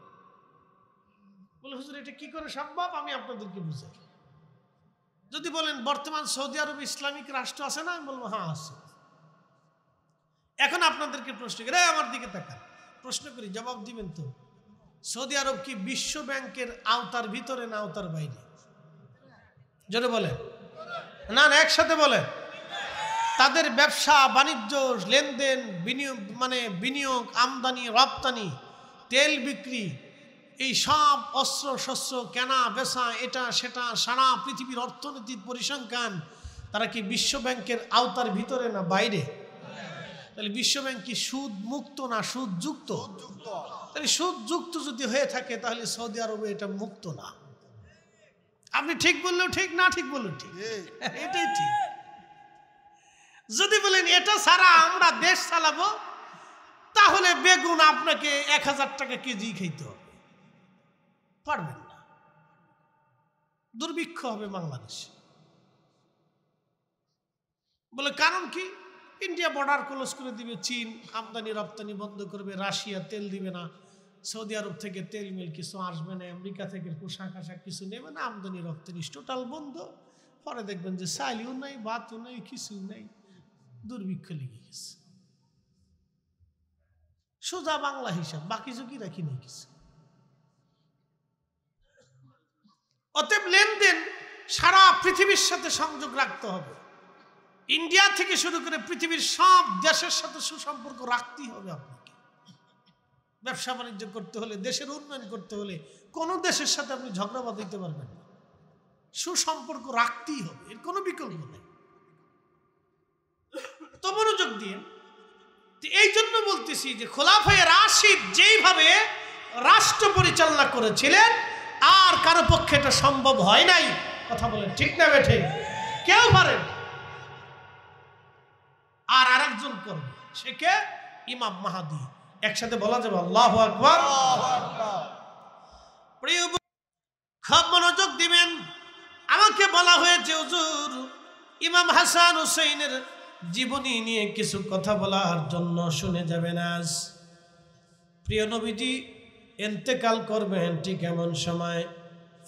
বলে, হুজুর এটা কি করে সম্ভব? আমি আপনাদেরকে বুঝাই। যদি বলেন বর্তমান সৌদি আরব ইসলামিক রাষ্ট্র আছে না, আমি বলবো হ্যাঁ আছে। এখন আপনাদেরকে প্রশ্ন করি, আমার দিকে তাকান, প্রশ্ন করি, জবাব দিবেন তো। সৌদি আরব কি বিশ্ব ব্যাংকের আওতার ভিতরে না আওতার বাইরে? জোরে বলেন, না না একসাথে বলেন। তাদের ব্যবসা বাণিজ্য, লেনদেন, বিনিয়োগ, আমদানি রপ্তানি, তেল বিক্রি, এই সব অস্ত্র শস্ত্র কেনা বেচা, এটা সেটা, সারা পৃথিবীর অর্থনীতির পরিসংখ্যান, তারা কি বিশ্ব ব্যাংকের আওতার ভিতরে না বাইরে? তাহলে বিশ্ব ব্যাংক কি সুদ মুক্ত না সুদ যুক্ত? তাহলে সুদ যুক্ত যদি হয়ে থাকে তাহলে সৌদি আরবে এটা মুক্ত না। আপনি ঠিক বললেও ঠিক, না ঠিক বললেও ঠিক, এটাই ঠিক। যদি বলেন এটা ছাড়া আমরা দেশ চালাবো, তাহলে বেগুন আপনাকে 1000 টাকা কেজি খাইতে হবে, পারবেন না, দুর্ভিক্ষ হবে বাংলাদেশে। বলে কারণ কি? ইন্ডিয়া বর্ডার ক্লোজ করে দিবে, চীন আমদানি রপ্তানি বন্ধ করবে, রাশিয়া তেল দিবে না, সৌদি আরব থেকে তেল মিল কিছু আসবে না, আমেরিকা থেকে পোশাক আশাক কিছু নেবে না, আমদানি রপ্তানি টোটাল বন্ধ। পরে দেখবেন যে চাইলেও নাই, ভাতও নাই, কিছু নাই, দুর্ভিক্ষ লেগে গেছে। সোজা বাংলা হিসাব, বাকি ঝুঁকি রাখি নেই কিছু। অতএব লেনদেন সারা পৃথিবীর সাথে সংযোগ রাখতে হবে। ইন্ডিয়া থেকে শুরু করে পৃথিবীর সব দেশের সাথে সুসম্পর্ক রাখতেই হবে আপনাকে। ব্যবসা বাণিজ্য করতে হলে, দেশের উন্নয়ন করতে হলে কোনো দেশের সাথে আপনি ঝগড়া বাঁধাইতে পারবেন না। সুসম্পর্ক রাখতেই হবে, এর কোনো বিকল্প নেই। তো মনোযোগ দিয়ে, এই জন্য বলতেছি যে খোলাফায়ে রাশিদ যেইভাবে রাষ্ট্র পরিচালনা করেছিলেন আর কারো পক্ষে এটা সম্ভব হয় নাই। কথা বলেন ঠিক না বেঠে? কেউ পারেন। আর আরেকজন করবে, সে কে? ইমাম মাহদী। একসাথে বলা যাবে আল্লাহু আকবার। প্রিয় খুব মনোযোগ দিবেন। আমাকে বলা হয়েছে হুজুর ইমাম হাসান হুসাইনের জীবনী নিয়ে কিছু কথা বলার জন্য, শুনে যাবেন। আজ প্রিয় নবীজি ইন্তেকাল করবেন ঠিক এমন সময়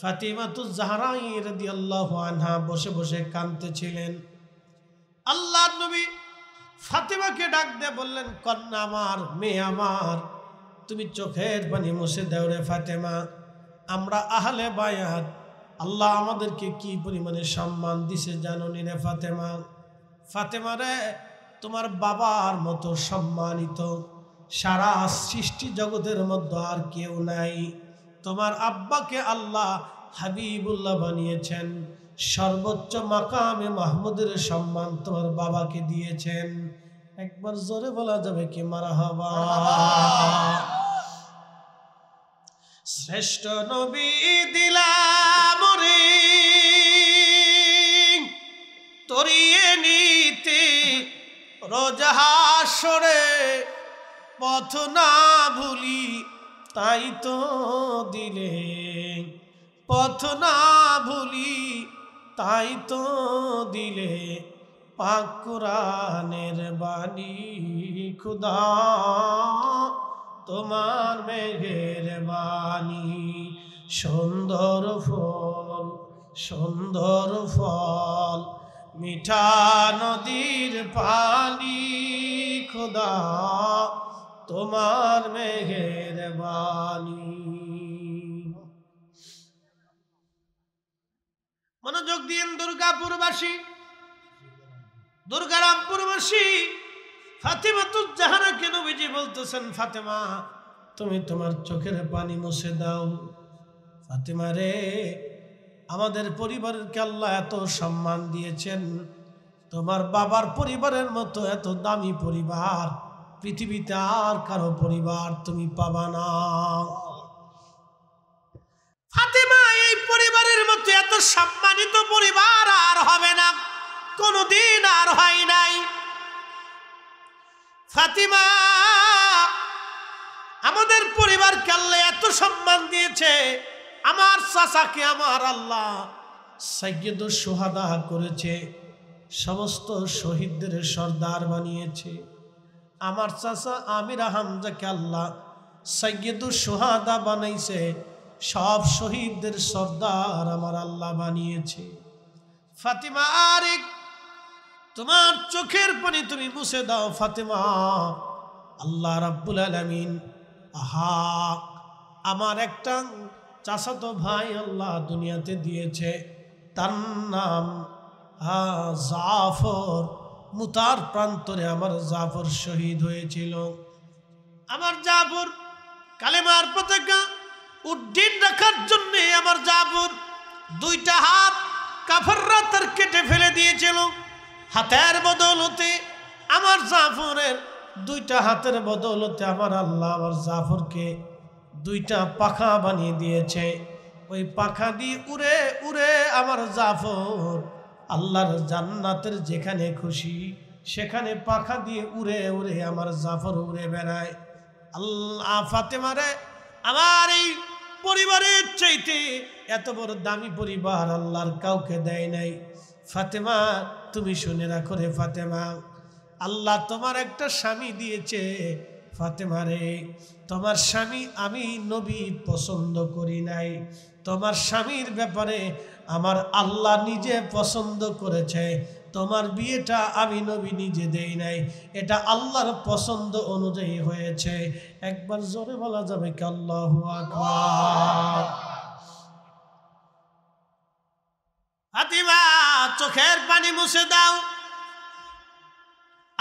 ফাতিমাতুজ জাহরা রাদিয়াল্লাহু আনহা বসে বসে কাঁদতেছিলেন। আল্লাহর নবী ফাতিমাকে ডাক দিয়ে বললেন, কন্যা আমার, মেয়ে আমার, তুমি চোখের পানি মুছে দাও রে ফাতেমা। আমরা আহলে বায়াত, আল্লাহ আমাদেরকে কি পরিমাণে সম্মান দিছে জানো নি রে ফাতেমা? ফাতেমা রে, তোমার বাবার মতো সম্মানিত সারা সৃষ্টি জগতের মধ্যে আর কেউ নাই। তোমার আব্বাকে আল্লাহ হাবিবুল্লাহ বানিয়েছেন, সর্বোচ্চ মাকামে মাহমুদের সম্মান তোমার বাবাকে দিয়েছেন। একবার জোরে বলা যাবে কি মারহাবা? শ্রেষ্ঠ নবী দিলাম রে তরিয়ে নিতে রোজ হাসরে, পথ না ভুলি তাই তো দিলে, পথ না ভুলি তাই তো দিলে, পাক কুরআনের বাণী খুদা তোমার মেঘের বাণী। সুন্দর ফল, সুন্দর ফল, মিঠা নদীর পানি খুদা তোমার মেঘের বাণী। মনোযোগ দিন। দুর্গাপুরবাসী, দুর্গারামপুরবাসী ফাতিমাতুজ জাহরাকে নবীজি বলতেছেন, ফাতেমা তুমি তোমার চোখের পানি মুছে দাও। ফাতেমা রে, আমাদের পরিবারকে আল্লাহ এত সম্মান দিয়েছেন, তোমার বাবার পরিবারের মতো এত দামি পরিবার পৃথিবীতে আর কারো পরিবার তুমি পাবা না। ফাতেমা, এই পরিবারের মতো এত সম্মানিত পরিবার আর হবে না, কোনদিন আর হয় নাই। ফাতিমা, আমাদের পরিবারকে আল্লাহ এত সম্মান দিয়েছে, আমার চাচাকে আমার আল্লাহ সাইয়্যিদুশ শুহাদা করেছে, সমস্ত শহীদদের সর্দার বানিয়েছে। আমার চাচা আমির হামজাকে আল্লাহ সাইয়্যিদুশ শুহাদা বানাইছে, সব শহীদদের সর্দার আমার আল্লাহ বানিয়েছে। ফাতিমা, আরে তোমার চোখের পানি তুমি মুছে দাও। ফাতিমা, আল্লাহ রাব্বুল আলামিন, আহা, আমার একটা চাচাতো ভাই আল্লাহ দুনিয়াতে দিয়েছে, তার নাম জাফর। মুতার প্রান্তরে আমার জাফর শহীদ হয়েছিল। আমার জাফর কালেমার পতাকা উড্ডীন রাখার জন্য আমার জাফর দুইটা হাত কাফেররা তার কেটে ফেলে দিয়েছিল। হাতের বদৌলতে আমার জাফরের দুইটা হাতের বদৌলতে আমার আল্লাহ আমার জাফরকে দুইটা পাখা বানিয়ে দিয়েছে। ওই পাখা দিয়ে উড়ে উড়ে আমার জাফর আল্লাহর জান্নাতের যেখানে খুশি সেখানে পাখা দিয়ে উড়ে উড়ে আমার জাফর উড়ে বেড়ায়। আল্লাহ, ফাতেমারে, আমার এই পরিবারের চাইতে এত বড় দামি পরিবার আল্লাহর কাউকে দেয় নাই। ফাতেমা, তুমি শুনে রাখো রে ফাতেমা, আল্লাহ তোমার একটা স্বামী দিয়েছে। ফাতেমা রে, তোমার স্বামী আমি নবী পছন্দ করি নাই, তোমার স্বামীর ব্যাপারে আমার আল্লাহ নিজে পছন্দ করেছে। তোমার বিয়েটা আমি নবী নিজে দেই নাই, এটা আল্লাহর পছন্দ অনুযায়ী হয়েছে। একবার জোরে বলা যাবে কি আল্লাহু আকবার? ফাতিমা, চোখের পানি মুছে দাও।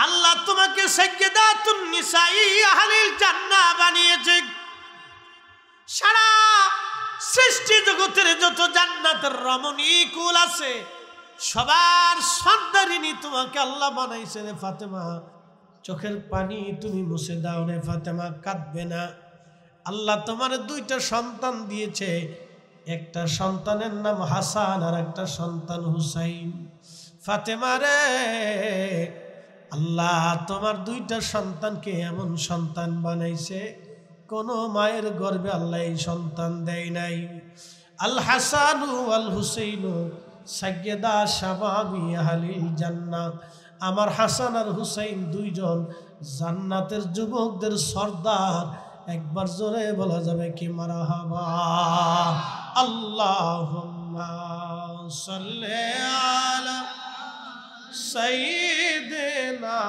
আল্লাহ তোমাকে সাইয়্যিদাতুন নিসাই আহলিল জান্নাহ বানিয়েছে। সারা সৃষ্টি জগতের যত জান্নাতের রমণী কুল আছে সবার সর্দারিনী তোমাকে আল্লাহ বানাইছে রে ফাতেমা। চোখের পানি তুমি মুছে দাও রে ফাতেমা, কাঁদবে না। আল্লাহ তোমার দুইটা সন্তান দিয়েছে, একটা সন্তানের নাম হাসান আর একটা সন্তান হুসাইন। ফাতেমা রে, আল্লাহ তোমার দুইটা সন্তানকে এমন সন্তান বানাইছে কোন মায়ের গর্ভে আল্লাহ এই সন্তান দেয় নাই। আল হাসানু আল হুসাইনু সাইয়্যিদা শাবাবি আহলিল জান্নাহ। আমার হাসান আর হুসাইন দুইজন জান্নাতের যুবকদের সর্দার। একবার জোরে বলা যাবে কি মারহাবা। আল্লাহুম্মা সাল্লি আলা সাইয়্যিদিনা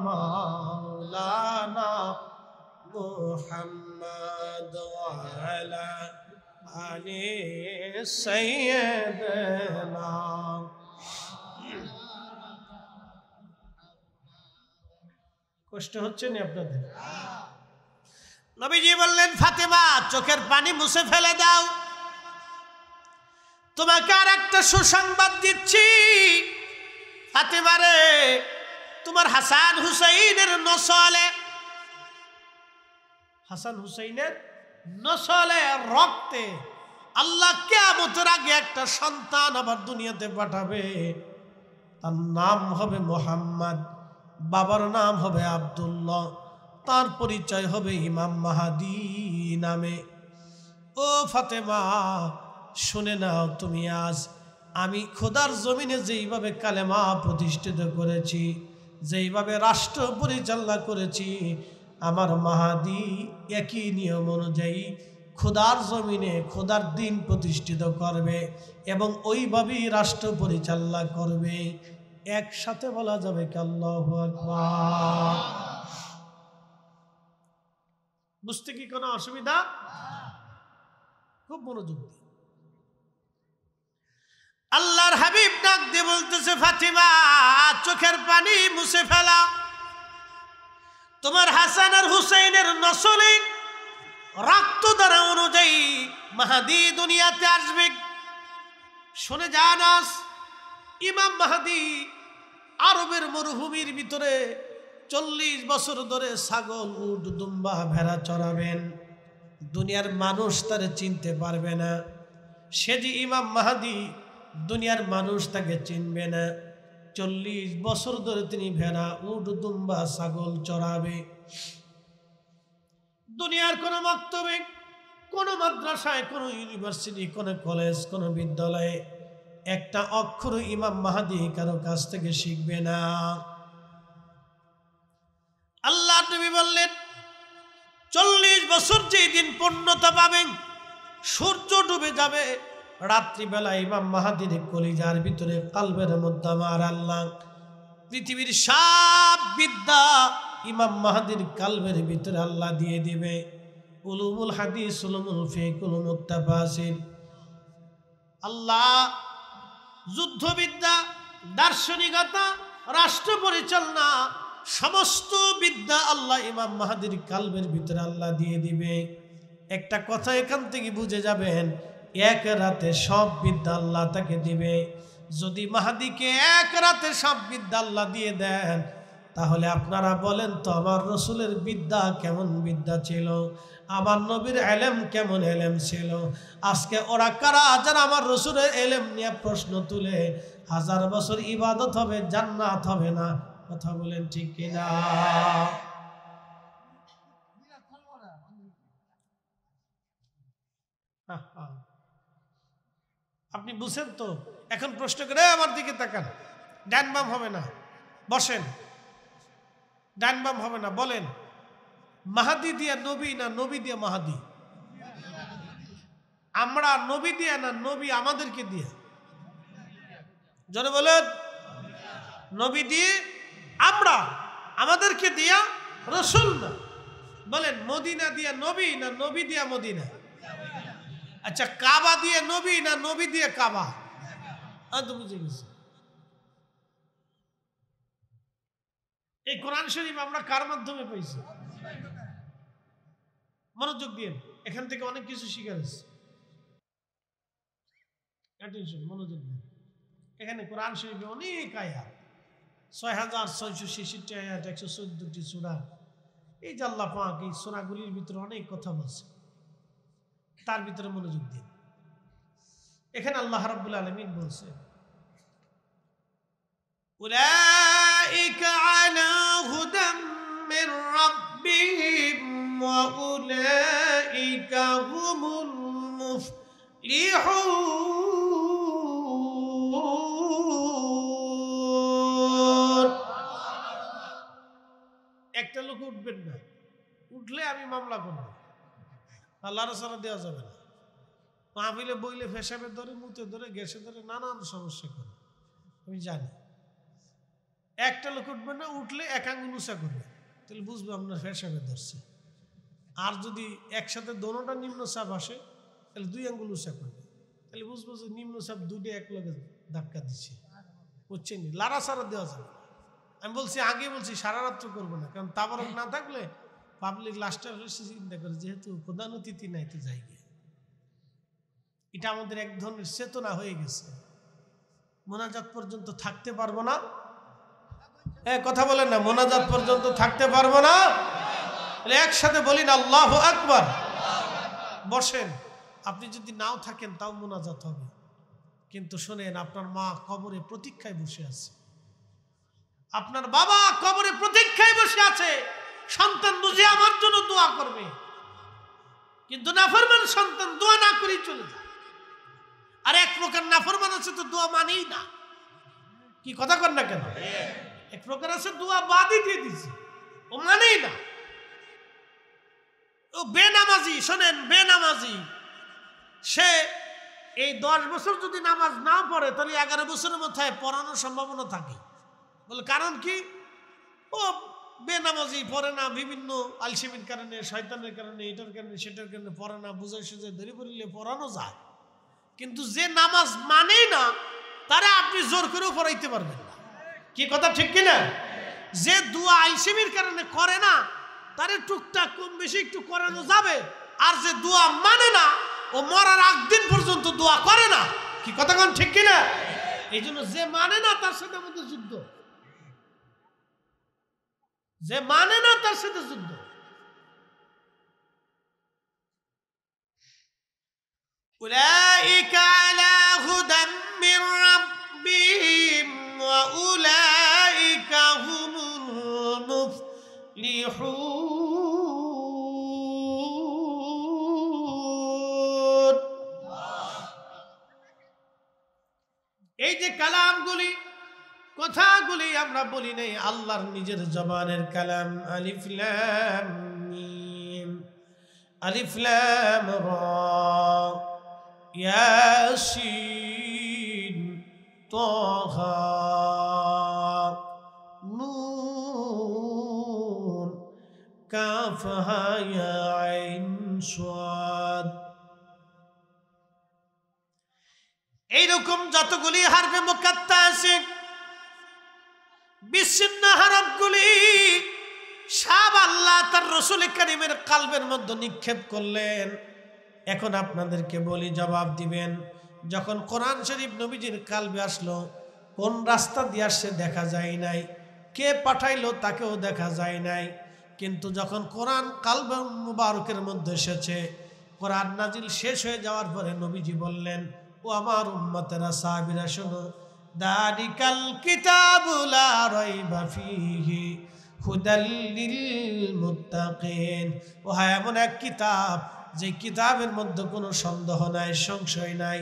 মাওলানা মুহাম্মদ ওয়া আলা আলি সাইয়্যিদিনা। কষ্ট হচ্ছে না আপনাদের? নবীজি বললেন ফাতেমা চোখের পানি মুছে ফেলে দাও, তোমাকে আর একটা সুসংবাদ দিচ্ছি। ফাতেমা রে, তোমার হাসান হুসাইনের নসলে, হাসান হুসাইনের নসলে রক্তে আল্লাহ কিয়ামতের আগে একটা সন্তান আবার দুনিয়াতে পাঠাবে। তার নাম হবে মুহাম্মদ, বাবার নাম হবে আব্দুল্লাহ, তার পরিচয় হবে ইমাম মাহাদি নামে। ও ফাতেমা শুনে নাও, তুমি আজ আমি খোদার জমিনে যেইভাবে কালেমা প্রতিষ্ঠিত করেছি, যেইভাবে রাষ্ট্র পরিচালনা করেছি, আমার মাহাদি একই নিয়ম অনুযায়ী খোদার জমিনে খোদার দিন প্রতিষ্ঠিত করবে এবং ওইভাবেই রাষ্ট্র পরিচালনা করবে। একসাথে বলা যাবে কি আল্লাহু আকবার? বুঝতে কি কোনো অসুবিধা? খুব মনোযোগ দিয়ে আল্লাহর হাবিব ডাক দিয়ে বলতেছে ফাতিমা চোখের পানি মুছে ফেলা, তোমার হাসান আর হুসাইনের নসলে রক্ত দ্বারা অনুযায়ী মাহাদি দুনিয়াতে আসবে। শুনে জানাস, ইমাম মাহাদি আরবের মরুভূমির ভিতরে 40 বছর ধরে ছাগল, উট, দুম্বা, ভেড়া চড়াবেন। দুনিয়ার মানুষ তারে চিনতে পারবে না। সে যে ইমাম মাহাদি, দুনিয়ার মানুষ তাকে চিনবে না। 40 বছর ধরে তিনি ভেড়া, উট, দুম্বা, ছাগল চড়াবে। দুনিয়ার কোনো মক্তবে, কোনো মাদ্রাসায়, কোনো ইউনিভার্সিটি, কোনো কলেজ, কোনো বিদ্যালয়ে একটা অক্ষর ইমাম মাহাদি কারো কাছ থেকে শিখবে না। আল্লাহ নবী বললেন 40 বছর যেই দিন পূর্ণতা পাবেন, সূর্য ডুবে যাবে, রাত্রিবেলা ইমাম মাহাদির কলিজার ভিতরে কালবের মধ্যে আমার আল্লাহ পৃথিবীর সব বিদ্যা ইমাম মাহাদির কালবের ভিতরে আল্লাহ দিয়ে দিবে। উলুমুল হাদিস, উলুমুল ফিকহ, উলুমুত তাফসীর, আল্লাহ যুদ্ধবিদ্যা, দার্শনিকতা, রাষ্ট্র পরিচালনা, সমস্ত বিদ্যা আল্লাহ ইমাম মাহাদির কালবের ভিতরে আল্লাহ দিয়ে দিবে। একটা কথা এখান থেকে বুঝে যাবেন, এক রাতে সব বিদ্যা আল্লাহ তাকে দিবে। যদি মাহাদিকে এক রাতে সব বিদ্যা আল্লাহ দিয়ে দেন, তাহলে আপনারা বলেন তো আমার রসুলের বিদ্যা কেমন বিদ্যা ছিল, আমার নবীর এলেম কেমন এলেম ছিল। আজকে ওরা কারা যারা আমার রসুলের এলেম নিয়ে প্রশ্ন তুলে 1000 বছর ইবাদত হবে, জান্নাত হবে না? কথা বলেন ঠিক কিনা? আপনি বুঝেন তো? এখন প্রশ্ন করে আমার দিকে তাকান। ডান বাম হবে না, বসেন। ডান বাম হবে না, বলেন মাহাদি দিয়া নবী না নবী দিয়া মাহাদি? আমরা নবী দিয়া না নবী আমাদেরকে দিয়া? জনে বলেন নবী দিয়ে আমরা, আমাদেরকে দিয়া রসুল না। বলেন মদিনা দিয়া নবী না নবী দিয়া মদিনা? আচ্ছা কাবা দিয়ে নবী না নবী দিয়ে কাবা? তো বুঝে গেছি। এই কোরআন শরীফ আমরা কার মাধ্যমে পাইছি? মনোযোগ দিন, এখান থেকে অনেক কিছু শিখা গেছে। মনোযোগ দিন, এখানে কোরআন শরীফে অনেক আয়াত, 6666 আয়াত, 114টি সূরা। এই যে আল্লাহ পাক এই সূরাগুলির ভিতরে অনেক কথা বলছে, তার ভিতরে মনোযোগ দিন। এখানে আল্লাহ রাব্বুল আলামিন বলছে, উলাইকা আলা হুদাম মির রাব্বিহিম ওয়া উলাইকা হুমুল মুফলিহুন। একটা লোক উঠবেন না, উঠলে আমি মামলা করব, আল্লাহর সারা দেওয়া যাবে না। মাহফিলে বইলে ফেসাবে ধরে, মুতে ধরে, গ্যাসে ধরে, নানান সমস্যা করে, আমি জানি। একটা লোক উঠবে না, উঠলে এক আঙ্গুল উঁচা করবে, তাহলে বুঝবে আপনার ফেসাবে ধরছে। আর যদি একসাথে দোনোটা নিম্নচাপ আসে, তাহলে 2 আঙ্গুল উঁচা করবে, তাহলে বুঝবো যে নিম্নচাপ দুটো এক লগে ধাক্কা দিচ্ছে। বুঝছেন? লাড়া সারা দেওয়া যাবে না। আমি বলছি, আগে বলছি সারা রাত্র করবো না, কারণ তাবারক না থাকলে পাবলিক লাস্টার চিন্তা করে, যেহেতু প্রধান অতিথি নাই তো যাই গিয়ে। এটা আমাদের এক ধরনের চেতনা হয়ে গেছে, মোনাজাত পর্যন্ত থাকতে পারবো না। কথা বলেন না, মোনাজাত পর্যন্ত থাকতে পারবো না। একসাথে বলি না আল্লাহু আকবার। বসেন, আপনি যদি নাও থাকেন তাও মোনাজাত হবে। কিন্তু শোনেন, আপনার মা কবরে প্রতীক্ষায় বসে আছে, আপনার বাবা কবরে প্রতীক্ষায় বসে আছে, সন্তান বুঝে আমার জন্য দোয়া করবে। কিন্তু নাফরমান সন্তান দোয়া না করেই চলে যায়। আর এক প্রকার নাফরমান আছে তো দোয়া মানেই না। কি কথা কর না কেন? এক প্রকার আছে দোয়া বাদই দিয়ে দিচ্ছে, ও মানেই না, ও বেনামাজি। শোনেন, বেনামাজি সে এই 10 বছর যদি নামাজ না পড়ে, তাহলে 11 বছরের মাথায় পড়ানোর সম্ভাবনা থাকে। বলে কারণ কি? ও বেনামাজি, পড়ে না, বিভিন্ন আলসেমির কারণে, শয়তানের কারণে, এটার কারণে, সেটার কারণে পড়ে না, বুঝাই সুঝাই ধরে পড়লে পড়ানো যায়। কিন্তু যে নামাজ মানেই না, তারা আপনি জোর করেও পড়াইতে পারবেন না। কি কথা ঠিক কিনা? যে দোয়া আলসেমির কারণে করে না, তারে টুকটাক কম বেশি একটু করানো যাবে। আর যে দোয়া মানে না, ও মরার আগ দিন পর্যন্ত দোয়া করে না। কি কথা কোন ঠিক কিনা? এই জন্য যে মানে না তার সাথে আমাদের যুদ্ধ, যে মানে না তার সাথে যুদ্ধ। উলাইকা আলা হুদাম মির রাব্বিহিম ওয়া উলাইকা হুমুল মুফলিহুন। এই যে কালামগুলি, কথাগুলি আমরা বলি নাই, আল্লাহর নিজের জবানের কালাম। আলিফ লাম মিম, আলিফ লাম রা, ইয়াসিন, তাহা, নুন, কাফ, হা, ইয়া, আইন, সাদ। এইরকম যতগুলি হারফে মুকাত্তা আছে, বিচ্ছিন্ন হরফগুলি সব আল্লাহ তার রাসূল কারীমের কলবের মধ্যে নিক্ষেপ করলেন। এখন আপনাদেরকে বলি, জবাব দিবেন। যখন কোরআন শরীফ নবীজির কলবে আসলো, কোন রাস্তা দিয়ে আসছে দেখা যায় নাই, কে পাঠাইলো তাকেও দেখা যায় নাই। কিন্তু যখন কোরআন কলবে মুবারকের মধ্যে এসেছে, কোরআন নাজিল শেষ হয়ে যাওয়ার পরে নবীজি বললেন, ও আমার উম্মতেরা, সাহাবীরা শোনো, দালিকাল কিতাবু লা রাইবা ফীহি হুদাল লিল মুত্তাকিন। ও হ্যাঁ, এমন এক কিতাব, যে কিতাবের মধ্যে কোনো সন্দেহ নাই, সংশয় নাই,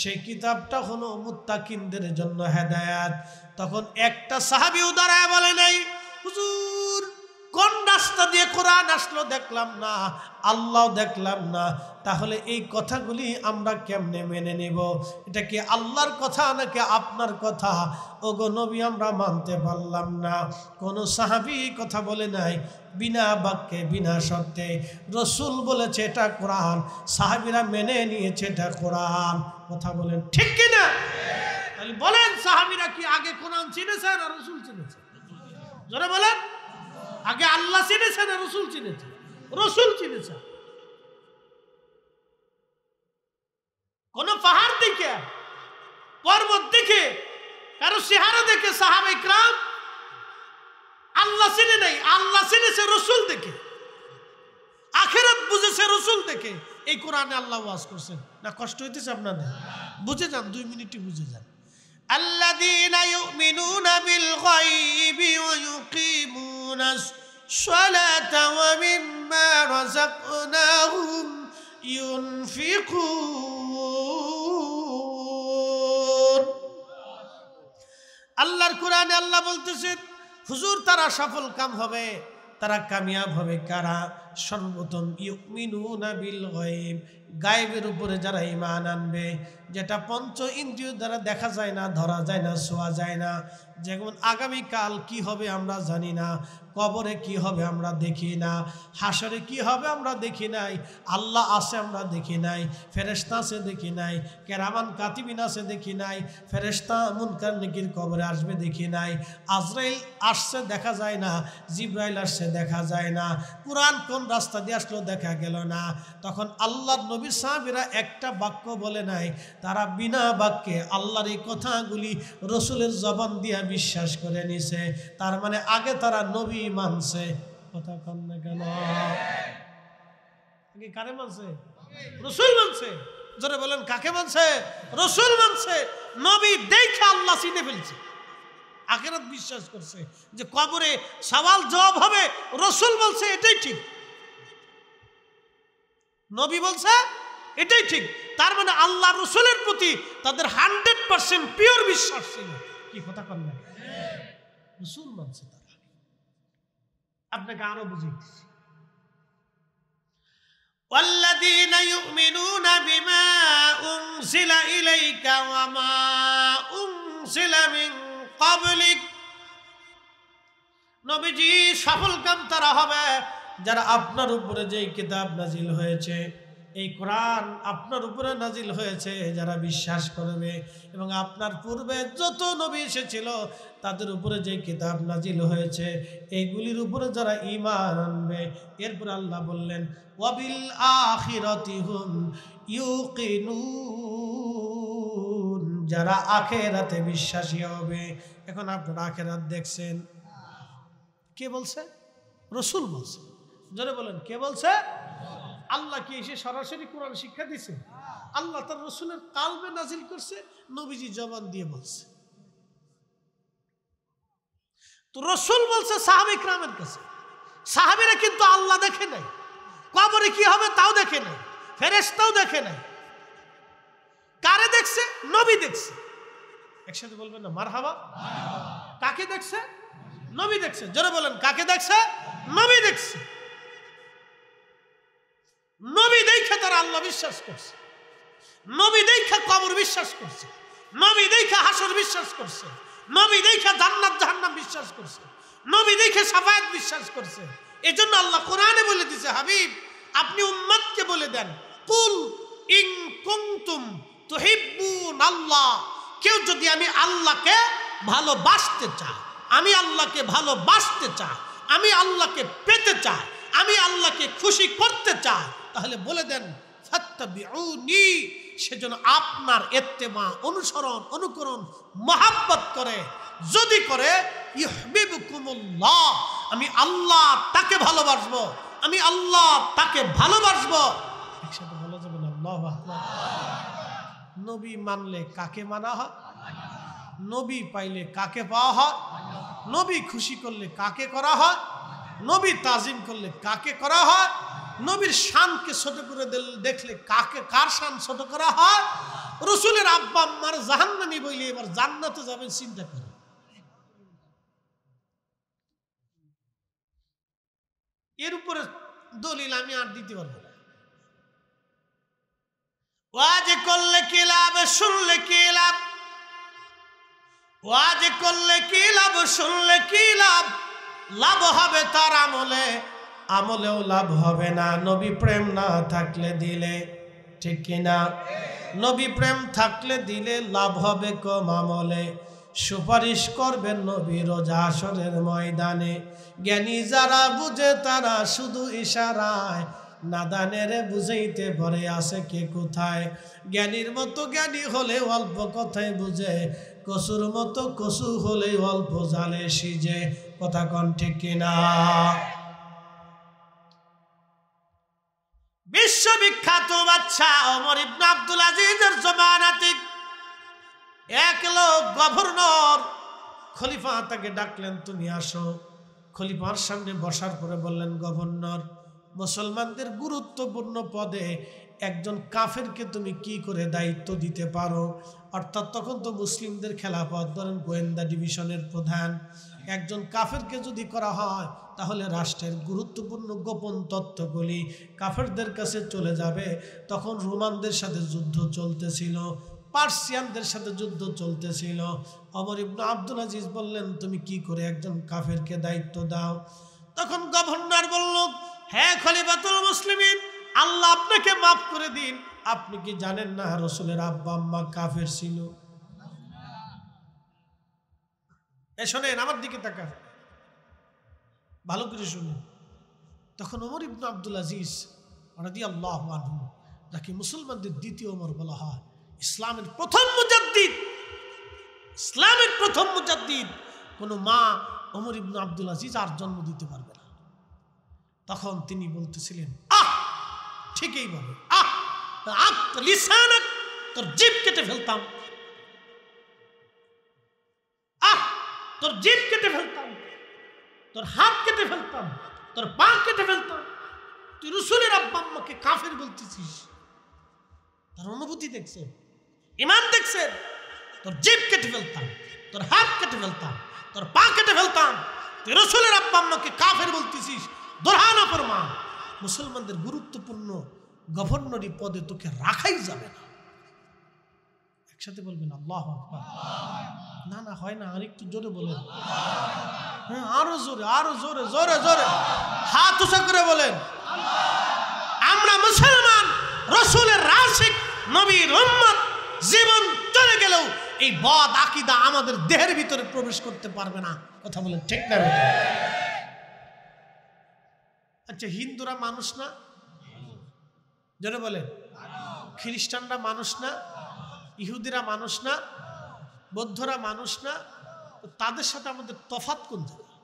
সেই কিতাবটা হলো মুত্তাকিনদের জন্য হেদায়েত। তখন একটা সাহাবীও দাঁড়ায় বলে নাই, হুজুর কোন রাস্তা দিয়ে কোরআন আসলো দেখলাম না, আল্লাহ দেখলাম না, তাহলে এই কথাগুলি আমরা কেমনে মেনে নেব? এটা কি আল্লাহর কথা নাকি আপনার কথা? ওগো নবী, আমরা মানতে পারলাম না। কোন সাহাবী কথা বলে নাই, বিনা বাক্যে, বিনা শর্তে রাসূল বলেছে এটা কোরআন, সাহাবীরা মেনে নিয়েছে এটা কোরআন। কথা বলেন ঠিক কিনা? তাহলে বলেন, সাহাবীরা কি আগে কোরআন চিনেছে না রাসূল চিনেছে? জোরে বলেন, আগে আল্লাহ চিনেছে না রসুল চিনেছে? রসুল চিনেছে। কোন পাহাড় দেখে, পর্বত দেখে, কারো চেহারা দেখে সাহাবায়ে কিরাম আল্লাহ চিনে নাই, আল্লাহ চিনেছে রসুল দেখে, আখিরাত বুঝেছে রসুল দেখে। এই কোরআনে আল্লাহ ওয়াজ করছেন না? কষ্ট হইতেছে আপনাদের? বুঝে যান, 2 মিনিটে বুঝে যান। আল্লাযীনা ইউমিনুনা বিল গায়বি ওয়া ইউকিমুনাস সালাতা ওয়া মিম্মা রাযাকনাহুম ইউনফিকুন। আল্লাহর কোরআনে আল্লাহ বলতেছেন, হুজুর তারা সফল কাম হবে, তারা কামিয়াব হবে কারা? সর্বপ্রথম ইউমিনুনা বিল গায়ব, গায়েবের উপরে যারা ঈমান আনবে, যেটা পঞ্চ ইন্দ্রিয় দ্বারা দেখা যায় না, ধরা যায় না, ছোঁয়া যায় না। যেমন আগামীকাল কি হবে আমরা জানি না, কবরে কি হবে আমরা দেখি না, হাসরে কি হবে আমরা দেখি নাই, আল্লাহ আছে আমরা দেখি নাই, ফেরেশতা আছে দেখি নাই, কেরামান কাতিবিন আছে দেখি নাই, ফেরেশতা মুনকার নেকির কবরে আসবে দেখি নাই, আজরাইল আসছে দেখা যায় না, জিব্রাইল আসছে দেখা যায় না, কুরআন কোন রাস্তা দিয়ে আসলো দেখা গেল না। তখন আল্লাহর নবীর সাহাবীরা একটা বাক্য বলে নাই, তারা বিনা বাক্যে আল্লাহর এই কথাগুলি রসুলের জবান দিয়া বিশ্বাস করে নিছে। তার মানে আগে তারা নবী মানছে। কথা কন না কেন? আগে কারে মানছে? রসুল মানছে। জোরে বলেন, কাকে মানছে? রসুল মানছে। নবী দেখে আল্লাহ চিনে ফেলছে, আখিরাত বিশ্বাস করছে, যে কবরে সওয়াল জবাব হবে, রসুল বলছে এটাই ঠিক, নবী বলছে এটাই ঠিক। তার মানে আল্লাহ রসুলের প্রতি তাদের 100% পিওর বিশ্বাস ছিল। কি কথা কন না? রসুল মানছে তারা। আপনাকে আরো বুঝিয়ে দিচ্ছি, والذين يؤمنون بما أنزل إليك وما أنزل من قبلك। নবীজি সফল কাম তারা হবে যারা আপনার উপরে যেই কিতাব নাজিল হয়েছে, এই কোরআন আপনার উপরে নাজিল হয়েছে, যারা বিশ্বাস করবে, এবং আপনার পূর্বে যত নবী এসেছিল তাদের উপরে যে কিতাব নাজিল হয়েছে এইগুলির উপরে যারা ঈমান আনবে। এরপর আল্লাহ বললেন, ওয়াবিল আখিরাতি হুম ইউকিনুন, যারা আখিরাতে বিশ্বাসী হবে। এখন আপনারা আখিরাত দেখছেন, কে বলছে? রসুল বলছে। জোরে বলেন, কে বলছে? আল্লাহ কি এসে সরাসরি কোরআন শিক্ষা দিছে? আল্লাহ তার রসুলের কালবে নাজিল করছে, নবীজি জবান দিয়ে বলছে। তো রসুল বলছে সাহাবায়ে কিরামের কাছে। সাহাবীরা কিন্তু আল্লাহ দেখে নাই, কবরে কি হবে তাও দেখে নাই, ফেরেশতাও দেখে নাই। কারে দেখছে? নবী দেখছে। একসাথে বলবেন না মারহাবা? কাকে দেখছে? নবী দেখছে। জোরে বলেন, কাকে দেখছে? নবী দেখছে। নবী দেখে তারা আল্লাহ বিশ্বাস করছে, নবী দেখে কবর বিশ্বাস করছে, নবী দেখে হাসর বিশ্বাস করছে, নবী দেখে জান্নাত জাহান্নাম বিশ্বাস করছে, নবী দেখে শাফায়াত বিশ্বাস করছে। এজন্য আল্লাহ কোরআনে বলে দিয়েছে, হাবিব আপনি উম্মতকে বলে দেন, কুল ইন কুনতুম তুহিব্বুন আল্লাহ, কেউ যদি আমি আল্লাহকে ভালোবাসতে চায়, আমি আল্লাহকে ভালোবাসতে চাই, আমি আল্লাহকে পেতে চাই, আমি আল্লাহকে খুশি করতে চাই, তাহলে বলে দেন ফাত্তাবিউনি, সেজন্য আপনার ইত্তেবা, অনুসরণ, অনুকরণ, মহাব্বত করে। যদি করে ইউহিব্বুকুমুল্লাহ, আমি আল্লাহ তাকে ভালোবাসবো, আমি আল্লাহ তাকে ভালোবাসবো। একসাথে বলা যাবে না আল্লাহু আকবার। নবী মানলে কাকে মানা হয়? নবী পাইলে কাকে পাওয়া হয়? নবী খুশি করলে কাকে করা হয়? নবী তাজিম করলে কাকে করা হয়? নবীর শানকে ছোট করে দেখলে কাকে, কার শান ছোট করা হয়? রসুলের আব্বা আম্মার জাহান্নামী বইলে এবার জান্নাতে যাবেন চিন্তা করে। এর উপরে দলিল আমি আর দিতে পারবো না। ওয়াজ করলে কি লাভ, শুনলে কি লাভ? ওয়াজ করলে কি লাভ, শুনলে কি লাভ? লাভ হবে তার আমলে, আমলেও লাভ হবে না নবী প্রেম না থাকলে দিলে। ঠিক কিনা? নবী প্রেম থাকলে দিলে লাভ হবে কম আমলে। সুপারিশ করবেন নবী রোজ হাশরের ময়দানে। জ্ঞানী যারা বুঝে তারা শুধু ইশারায়, নাদানের বুঝাইতে ভরে আছে কে কোথায়। জ্ঞানীর মতো জ্ঞানী হলে অল্প কথায় বুঝে, কসুর মতো কসু হলে অল্প জালে সিজে। কথা কোন ঠিক কিনা? বিশ্ববিখ্যাত বাদশা ওমর ইবনে আব্দুল আজিজের জমানাতে এক লোক গভর্নর, খলিফা তাকে ডাকলেন, তুমি আসো। খলিফার সামনে বসার পরে বললেন, গভর্নর, মুসলমানদের গুরুত্বপূর্ণ পদে একজন কাফেরকে তুমি কি করে দায়িত্ব দিতে পারো? অর্থাৎ তখন তো মুসলিমদের খেলাফত, ধরেন গোয়েন্দা ডিভিশনের প্রধান, একজন কাফেরকে যদি করা হয় তাহলে রাষ্ট্রের গুরুত্বপূর্ণ গোপন তথ্যগুলি কাফেরদের কাছে চলে যাবে। তখন রোমানদের সাথে যুদ্ধ চলতেছিল, পার্সিয়ানদের সাথে যুদ্ধ চলতেছিল। ওমর ইবনে আব্দুল আজিজ বললেন, তুমি কি করে একজন কাফেরকে দায়িত্ব দাও? তখন গভর্নর বলল, হ্যাঁ খলিফাতুল মুসলিমিন, আল্লাহ আপনাকে মাফ করে দিন, আপনি কি জানেন না রাসূলের আব্বা আম্মা কাফের ছিল? শোনেন, আমার দিকে তাকান, ভালো করে শুনুন। তখন ওমর ইবনে আব্দুল আজিজ রাদিয়াল্লাহু আনহু, যাকে মুসলমানদের দ্বিতীয় ওমর বলা হয়, ইসলামের প্রথম মুজাদ্দিদ, ইসলামের প্রথম মুজাদ্দিদ, কোন মা ওমর ইবনে আব্দুল আজিজ আর জন্ম দিতে পারবে না। তখন তিনি বলতেছিলেন, ঠিকই বলে, লিসানাক, তোর জিভ কেটে ফেলতাম, তোর জিভ কেটে ফেলতাম, তোর হাত কেটে ফেলতাম, তোর পা কেটে ফেলতাম। তুই রাসূলের আব্বা আম্মাকে কাফের বলতেছিস। তার অনুভূতি দেখছেন, ঈমান দেখছেন? তোর জিভ কেটে ফেলতাম, তোর হাত কেটে ফেলতাম, তোর পা কেটে ফেলতাম, তুই রাসূলের আব্বা আম্মাকে কাফের বলতেছিস, দোহানা ফরমান। মুসলমানদের গুরুত্বপূর্ণ গভর্নরি পদে তোকে রাখাই যাবে না। একসাথে বলবেন আল্লাহু আকবার। না না, হয় না, আরেকটু জোরে বলেন। হ্যাঁ, আরো জোরে, আরো জোরে, জোরে জোরে হাত উঁচা করে বলেন। আমরা মুসলমান, রাসূলের আশিক, নবীর উম্মত, জীবন চলে গেলেও এই বদ আকীদা আমাদের দেহের ভিতরে প্রবেশ করতে পারবে না। কথা বলেন ঠিক না? আচ্ছা, হিন্দুরা মানুষ না? জোরে বলেন। খ্রিস্টানরা মানুষ না? ইহুদিরা মানুষ না? বৌদ্ধরা মানুষ না? তাদের সাথে আমাদের তফাৎ কোন জায়গায়?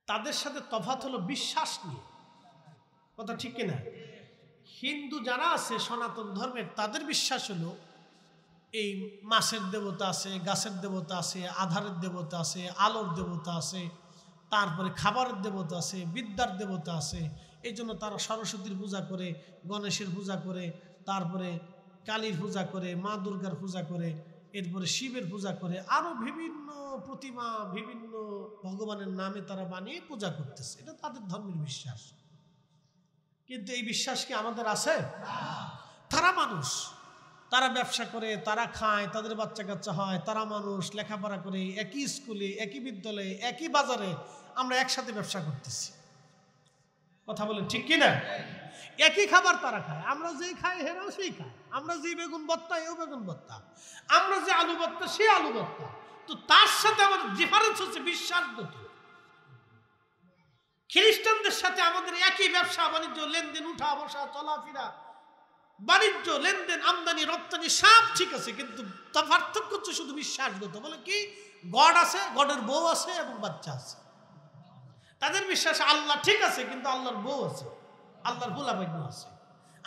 তাদের সাথে তফাৎ হলো বিশ্বাস নিয়ে। কথা ঠিক কিনা? হিন্দু যারা আছে সনাতন ধর্মের, তাদের বিশ্বাস হলো এই মাছের দেবতা আছে, গাছের দেবতা আছে, আধারের দেবতা আছে, আলোর দেবতা আছে, তারপরে খাবারের দেবতা আছে, বিদ্যার দেবতা আছে। এই জন্য তারা সরস্বতীর পূজা করে, গণেশের পূজা করে, তারপরে কালীর পূজা করে, মা দুর্গার পূজা করে, এরপরে শিবের পূজা করে, আরো বিভিন্ন প্রতিমা, বিভিন্ন ভগবানের নামে তারা বানিয়ে পূজা করতেছে। এটা তাদের ধর্মের বিশ্বাস। কিন্তু এই বিশ্বাস কি আমাদের আছে? তারা মানুষ, তারা ব্যবসা করে, তারা খায়, তাদের বাচ্চা কাচ্চা হয়, তারা মানুষ, লেখাপড়া করে, একই স্কুলে, একই বিদ্যালয়ে, একই বাজারে আমরা একসাথে ব্যবসা করতেছি। কথা বলেন ঠিক কিনা? একই খাবার তারা খায়, আমরা যেই খাই হেরাও সেই খায়, আমরা যে বেগুন ভর্তা এও বেগুন ভর্তা, আমরা যে আলু ভর্তা সে আলু ভর্তা। তো তার সাথে আমাদের ডিফারেন্স হচ্ছে বিশ্বাসগত। খ্রিস্টানদের সাথে আমাদের একই ব্যবসা বাণিজ্য, লেনদেন, উঠা বসা, চলাফেরা, বাণিজ্য, লেনদেন, আমদানি রপ্তানি সব ঠিক আছে, কিন্তু তার পার্থক্য হচ্ছে শুধু বিশ্বাসগত। বলে কি, গড আছে, গডের বউ আছে এবং বাচ্চা আছে। তাদের বিশ্বাস আল্লাহ ঠিক আছে, কিন্তু আল্লাহর বউ আছে, আল্লাহর গোলাবান্য আছে।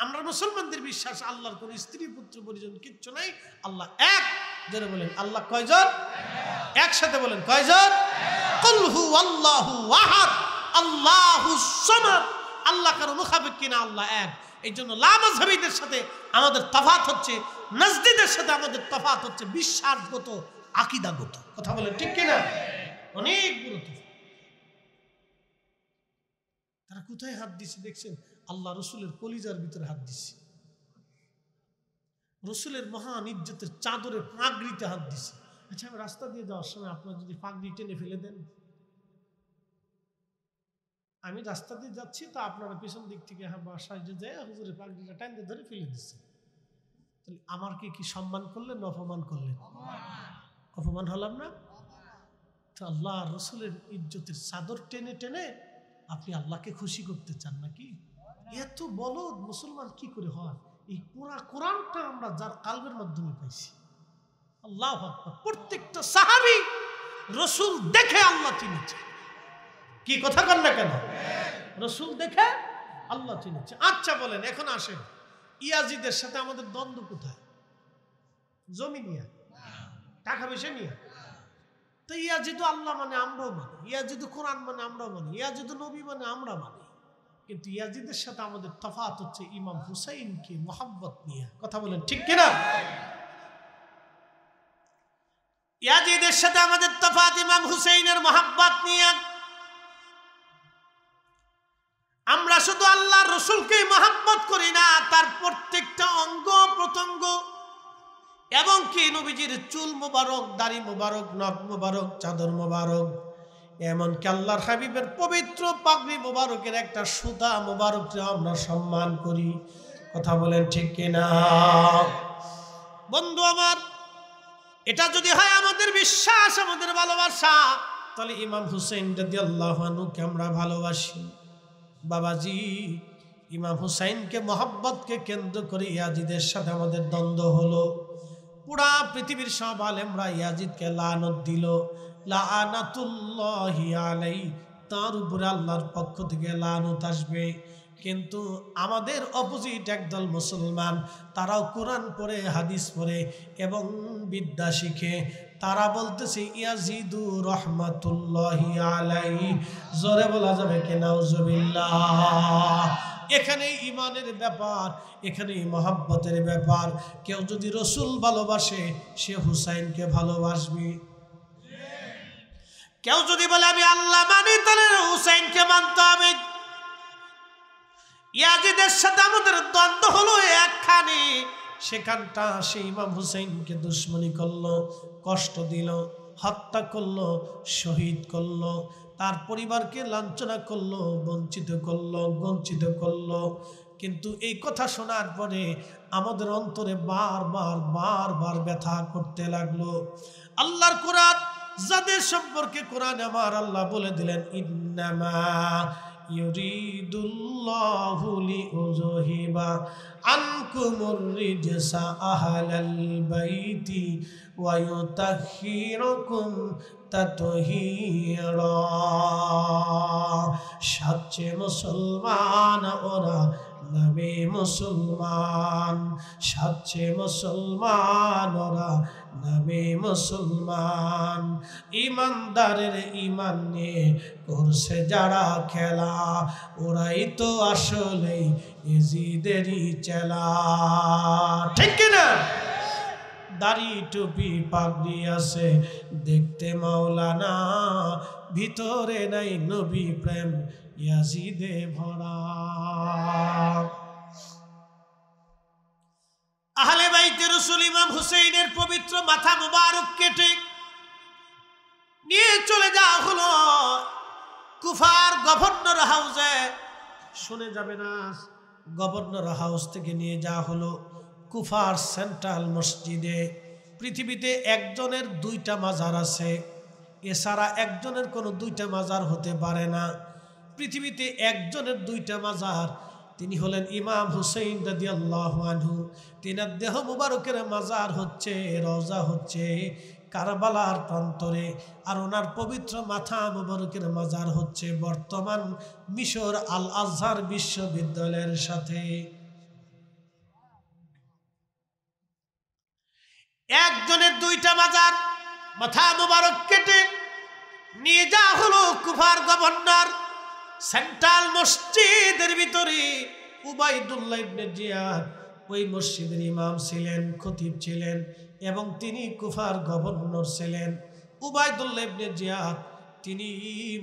আমরা মুসলমানদের বিশ্বাস আল্লাহর কোন স্ত্রী পুত্র পরিজন কিচ্ছু নাই, আল্লাহ এক। যারা বলেন আল্লাহ কয়জন? একসাথে বলেন কয়জন? কুল হুয়াল্লাহু আহাদ আল্লাহুস সামাদ। আল্লাহ কারো মুখাপেক্ষী কিনা, আল্লাহ এক। এই জন্য লামাযহাবীদের সাথে আমাদের তফাৎ হচ্ছে, নাজদীদের সাথে আমাদের তফাৎ হচ্ছে বিশ্বাসগত, আকীদাগত। কথা বলেন ঠিক কিনা? অনেক গুরুত্ব। তারা কোথায় হাত দিছে দেখছেন? আল্লাহ রসুলের কলিজার ভিতরে হাত দিছে, রসুলের মহান ইজ্জতের চাদরে, পাগড়িতে হাত দিছে। আচ্ছা, আমি রাস্তা দিয়ে যাওয়ার সময় আপনার যদি পাগড়ি টেনে ফেলে দেন, আমি রাস্তা দিয়ে যাচ্ছি, তো আপনারা পিছন দিক থেকে বাসায় যে যায় হুজুরের পাগড়িটা টাইনে ধরে ফেলে দিচ্ছে, তাহলে আমাকে কি সম্মান করলেন না অপমান করলেন? অপমান হলাম না? তো আল্লাহ রসুলের ইজ্জতের চাদর টেনে টেনে আপনি আল্লাহকে খুশি করতে চান নাকি? এত বলদ মুসলমান কি করে হয়? এই কোরআনটা আমরা যার কালবের মাধ্যমে পাইছি। আল্লাহু আকবার। প্রত্যেকটা সাহাবী রসুল দেখে আল্লাহ চিনেছে। কি কথা কন না কেন? রসুল দেখে আল্লাহ চিনেছে। আচ্ছা বলেন, এখন আসেন, ইয়াজিদের সাথে আমাদের দ্বন্দ্ব কোথায়? জমি নিয়ে, টাকা পয়সা নিয়ে। তো ইয়াজিদ আল্লাহ মানে আমরাও মানি, ইয়াজিদ কোরআন মানে আমরাও মানি, ইয়াজিদ নবী মানে আমরা মানি। কিন্তু ইয়াজিদের সাথে আমাদের তফাৎ হচ্ছে ইমাম হুসাইনকে মোহাব্বত নিয়ে। কথা বলেন ঠিক কিনা? ইয়াজিদের সাথে আমাদের তফাৎ ইমাম হুসাইনের মোহাব্বত নিয়ে। আমরা শুধু আল্লাহ রসুলকে মোহাব্বত করি না, তার প্রত্যেকটা অঙ্গ প্রত্যঙ্গ এবং কি নবীজির চুল মোবারক, দাড়ি মোবারক, নখ মোবারক, চাদর মোবারক, এমনকি আল্লাহর হাবিবের পবিত্র পাগড়ি মোবারকের একটা সুতা মোবারককে আমরা সম্মান করি। কথা বলেন ঠিক কিনা? বন্ধু আমার, এটা যদি হয় আমাদের বিশ্বাস, আমাদের ভালোবাসা, তাহলে ইমাম হুসাইন রাদিয়াল্লাহু আনহুকে আমরা ভালোবাসি। বাবাজি, ইমাম হুসাইনকে মোহাব্বতকে কেন্দ্র করে ইয়াজিদের সাথে আমাদের দ্বন্দ্ব হলো। পুরা পৃথিবীর সব আলেমরা ইয়াজিদকে লানত দিল, লানাতুল্লাহি আলাইহি, তার উপরে আল্লাহর পক্ষ থেকে লানত আসবে। কিন্তু আমাদের অপোজিট একদল মুসলমান, তারাও কোরআন পড়ে, হাদিস পড়ে এবং বিদ্যা শিখে, তারা বলতেছে ইয়াজিদু রহমাতুল্লাহি আলাইহি। জোরে বলা যাবে কি নাউজুবিল্লাহ? এখানে ইমানের ব্যাপার, এখানে মহব্বতের ব্যাপার। কেউ যদি রসুল ভালোবাসে, সে হুসাইনকে ভালোবাসবে। কেউ যদি বলে আমি আল্লাহ মানি, তাহলে হুসাইনকে মানতে হবে। ইয়াজিদের সাথে আমাদের দ্বন্দ্ব হলো একখানে, সেখানটা সে ইমাম হুসাইনকে দুশ্মনী করলো, কষ্ট দিল, হত্যা করলো, শহীদ করলো, তার পরিবারকে লাঞ্ছনা করলো, বঞ্চিত করলো। কিন্তু এই কথা শোনার পরে আমাদের অন্তরে বারবার ব্যথা করতে লাগলো। আল্লাহর কোরআন, যাদের সম্পর্কে কোরআন আমার আল্লাহ বলে দিলেন, ইন্নামা ইউরিদুল্লাহু লিউযহিবা আনকুমুর রিজসা আহলাল বাইতি ওয়া ইউতাহহিরুকুম তাতহীরা। সাচ্চে মুসলমান ওরা, নবী মুসলমান। সাচ্চে মুসলমান ওরা, নবী মুসলমান। ইমানদারের ইমান নিয়ে করছে যারা খেলা, ওরাই তো আসলে ইয়াজিদেরই চেলা। ঠিক কিনা? দাড়ি টুপি পাগড়ি আছে দেখতে মাওলানা, ভিতরে নাই নবী প্রেম, ইয়াজিদে ভরা। আহলে বাইতে রাসূল ইমাম হুসাইনের পবিত্র মাথা মুবারক কেটে নিয়ে চলে যাওয়া হলো কুফার গভর্নর হাউসে। শুনে যাবে না, গভর্নর হাউস থেকে নিয়ে যাওয়া হলো কুফার সেন্ট্রাল মসজিদে। পৃথিবীতে একজনের দুইটা মাজার আছে, এছাড়া একজনের কোনো দুইটা মাজার হতে পারে না। পৃথিবীতে একজনের দুইটা মাজার, তিনি হলেন ইমাম হুসাইন রাদিয়াল্লাহু আনহু। তিনার দেহ মুবারকের মাজার হচ্ছে, রওজা হচ্ছে কারবালার প্রান্তরে, আর ওনার পবিত্র মাথা মুবারকের মাজার হচ্ছে বর্তমান মিশর আল আজহার বিশ্ববিদ্যালয়ের সাথে। একজনের দুইটা মাজার, মাথা মুবারক কেটে নিয়ে যাওয়া হলো কুফার গভর্নর সেন্ট্রাল মসজিদের ভিতরে। উবাইদুল্লাহ ইবনে জিয়াদ ওই মসজিদের ইমাম ছিলেন, খতিব ছিলেন এবং তিনি কুফার গভর্নর ছিলেন। উবাইদুল্লাহ ইবনে জিয়াদ তিনি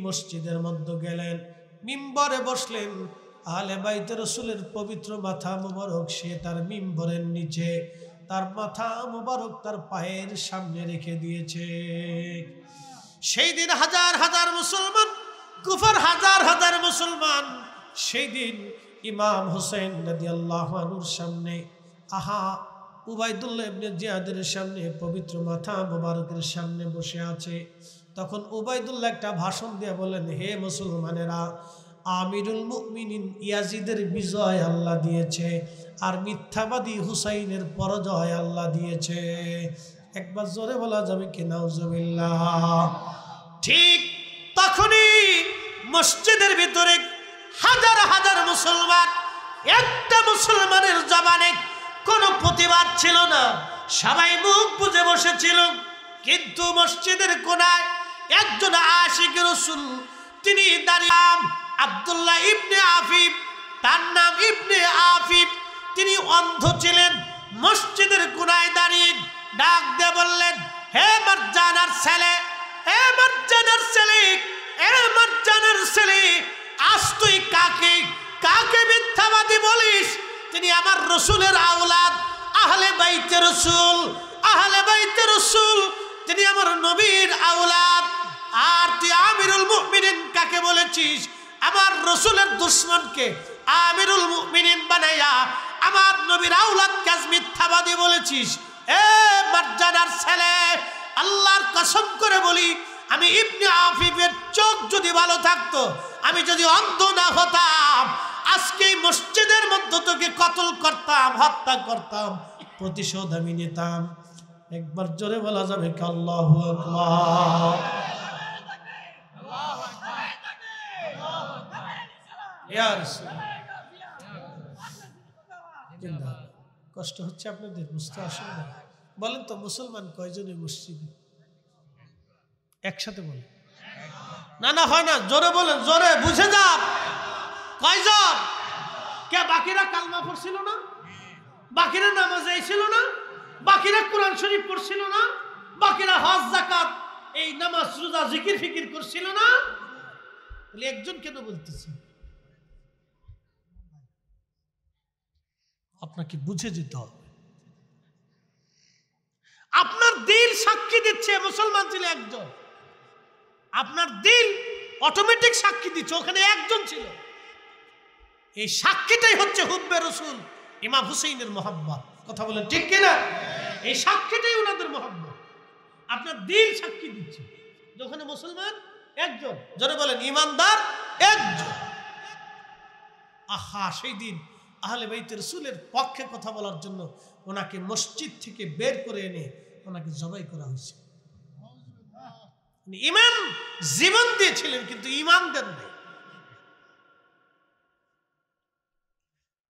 মসজিদের মধ্যে গেলেন, মিম্বরে বসলেন। আহলে বাইতে রাসূলের পবিত্র মাথা মুবারক সে তার মিম্বরের নিচে, তার মাথা মুবারক তার পায়ের সামনে রেখে দিয়েছে। সেই দিন হাজার হাজার মুসলমান, কুফার হাজার হাজার মুসলমান সেই দিন ইমাম হুসাইন রাদিয়াল্লাহু আনহুর সামনে উবাইদুল্লাহ ইবনে জিয়াদের সামনে পবিত্র মাথা মোবারকের সামনে বসে আছে। তখন উবাইদুল্লাহ একটা ভাষণ দিয়ে বলেন, হে মুসলমানেরা, আমিরুল মুমিনিন ইয়াজিদের বিজয় আল্লাহ দিয়েছে, আর মিথ্যাবাদী হুসাইনের পরাজয় আল্লাহ দিয়েছে। একবার জোরে বলা যাবে কি নাউজুবিল্লাহ? ঠিক তখনই মসজিদের ভিতরে হাজার হাজার মুসলমান, একটা মুসলমানের জবানে কোনো প্রতিবাদ ছিল না, সবাই মুখ বুজে বসেছিল। কিন্তু মসজিদের কোনায় একজন আশিক রাসূল, তিনি দাঁড়িয়ে, আব্দুল্লাহ ইবনে আফিফ, তার নাম ইবনে আফিফ, তিনি অন্ধ ছিলেন। মসজিদের কোনায় দাঁড়িয়ে ডাক দিয়ে বললেন, হে মারজানার ছেলে, হে মারজানার ছেলে, হে মারজানার ছেলে, আজ তুই কাকে কাকে মিথ্যাবাদী বলিস? তিনি আমার রসুলের আওলাদ, আহলে বাইতে রসুল, আহলে বাইতে রসুল, তিনি আমার নবীর আওলাদ। আর তুই আমিরুল মুমিনিন কাকে বলেছিস? আমার রসুলের দুশমনকে আমিরুল মুমিনিন বানাইয়া আমার নবীর আওলাদ কাজ মিথ্যাবাদী বলেছিস। এ মারজানার ছেলে, আল্লাহর কসম করে বলি, আমি ইবনে আফিফের চোখ যদি ভালো থাকতো, আমি যদি অন্ধ না হতাম, আজকে মসজিদের মধ্যে তোকে কতল করতাম, হত্যা করতাম, প্রতিশোধ আমি নিতাম। একবার জোরে বলা যাবে কি আল্লাহু আকবার? কষ্ট হচ্ছে আপনাদের, বুঝতে অসুবিধা? বলেন তো মুসলমান কয়জনের মসজিদে? একসাথে বলেন। না না হয় না, জোরে বলেন, জোরে বুঝে যান। কয়জন? কে বাকিরা কালমা পড়ছিল না? বাকিরা নামাজে ছিল না? বাকিরা কোরআন শরীফ পড়ছিল না? বাকিরা হজ যাকাত এই নামাজ রোজা জিকির ফিকির করছিল না? বলে একজন কেন বলতেছে? আপনাকে বুঝে যেতে হবে। আপনার দিল সাক্ষী দিচ্ছে মুসলমান ছিল একজন, আপনার দিল অটোমেটিক সাক্ষী দিচ্ছে ওখানে একজন ছিল। এই সাক্ষীটাই হচ্ছে হুব্বে রসুল, ইমাম হুসাইনের মোহাব্বত। কথা বলেন ঠিক কিনা? এই সাক্ষীটাই ওনাদের মোহাব্বত। আপনার দিল সাক্ষী দিচ্ছে যে ওখানে মুসলমান একজন। জোরে বলেন ইমানদার একজন। আহা, সেই দিন আহলে বাইতে রসুলের পক্ষে কথা বলার জন্য ওনাকে মসজিদ থেকে বের করে এনে ওনাকে জবাই করা হয়েছে। ইমান জীবন দিয়েছিলেন কিন্তু ইমান দেন নাই।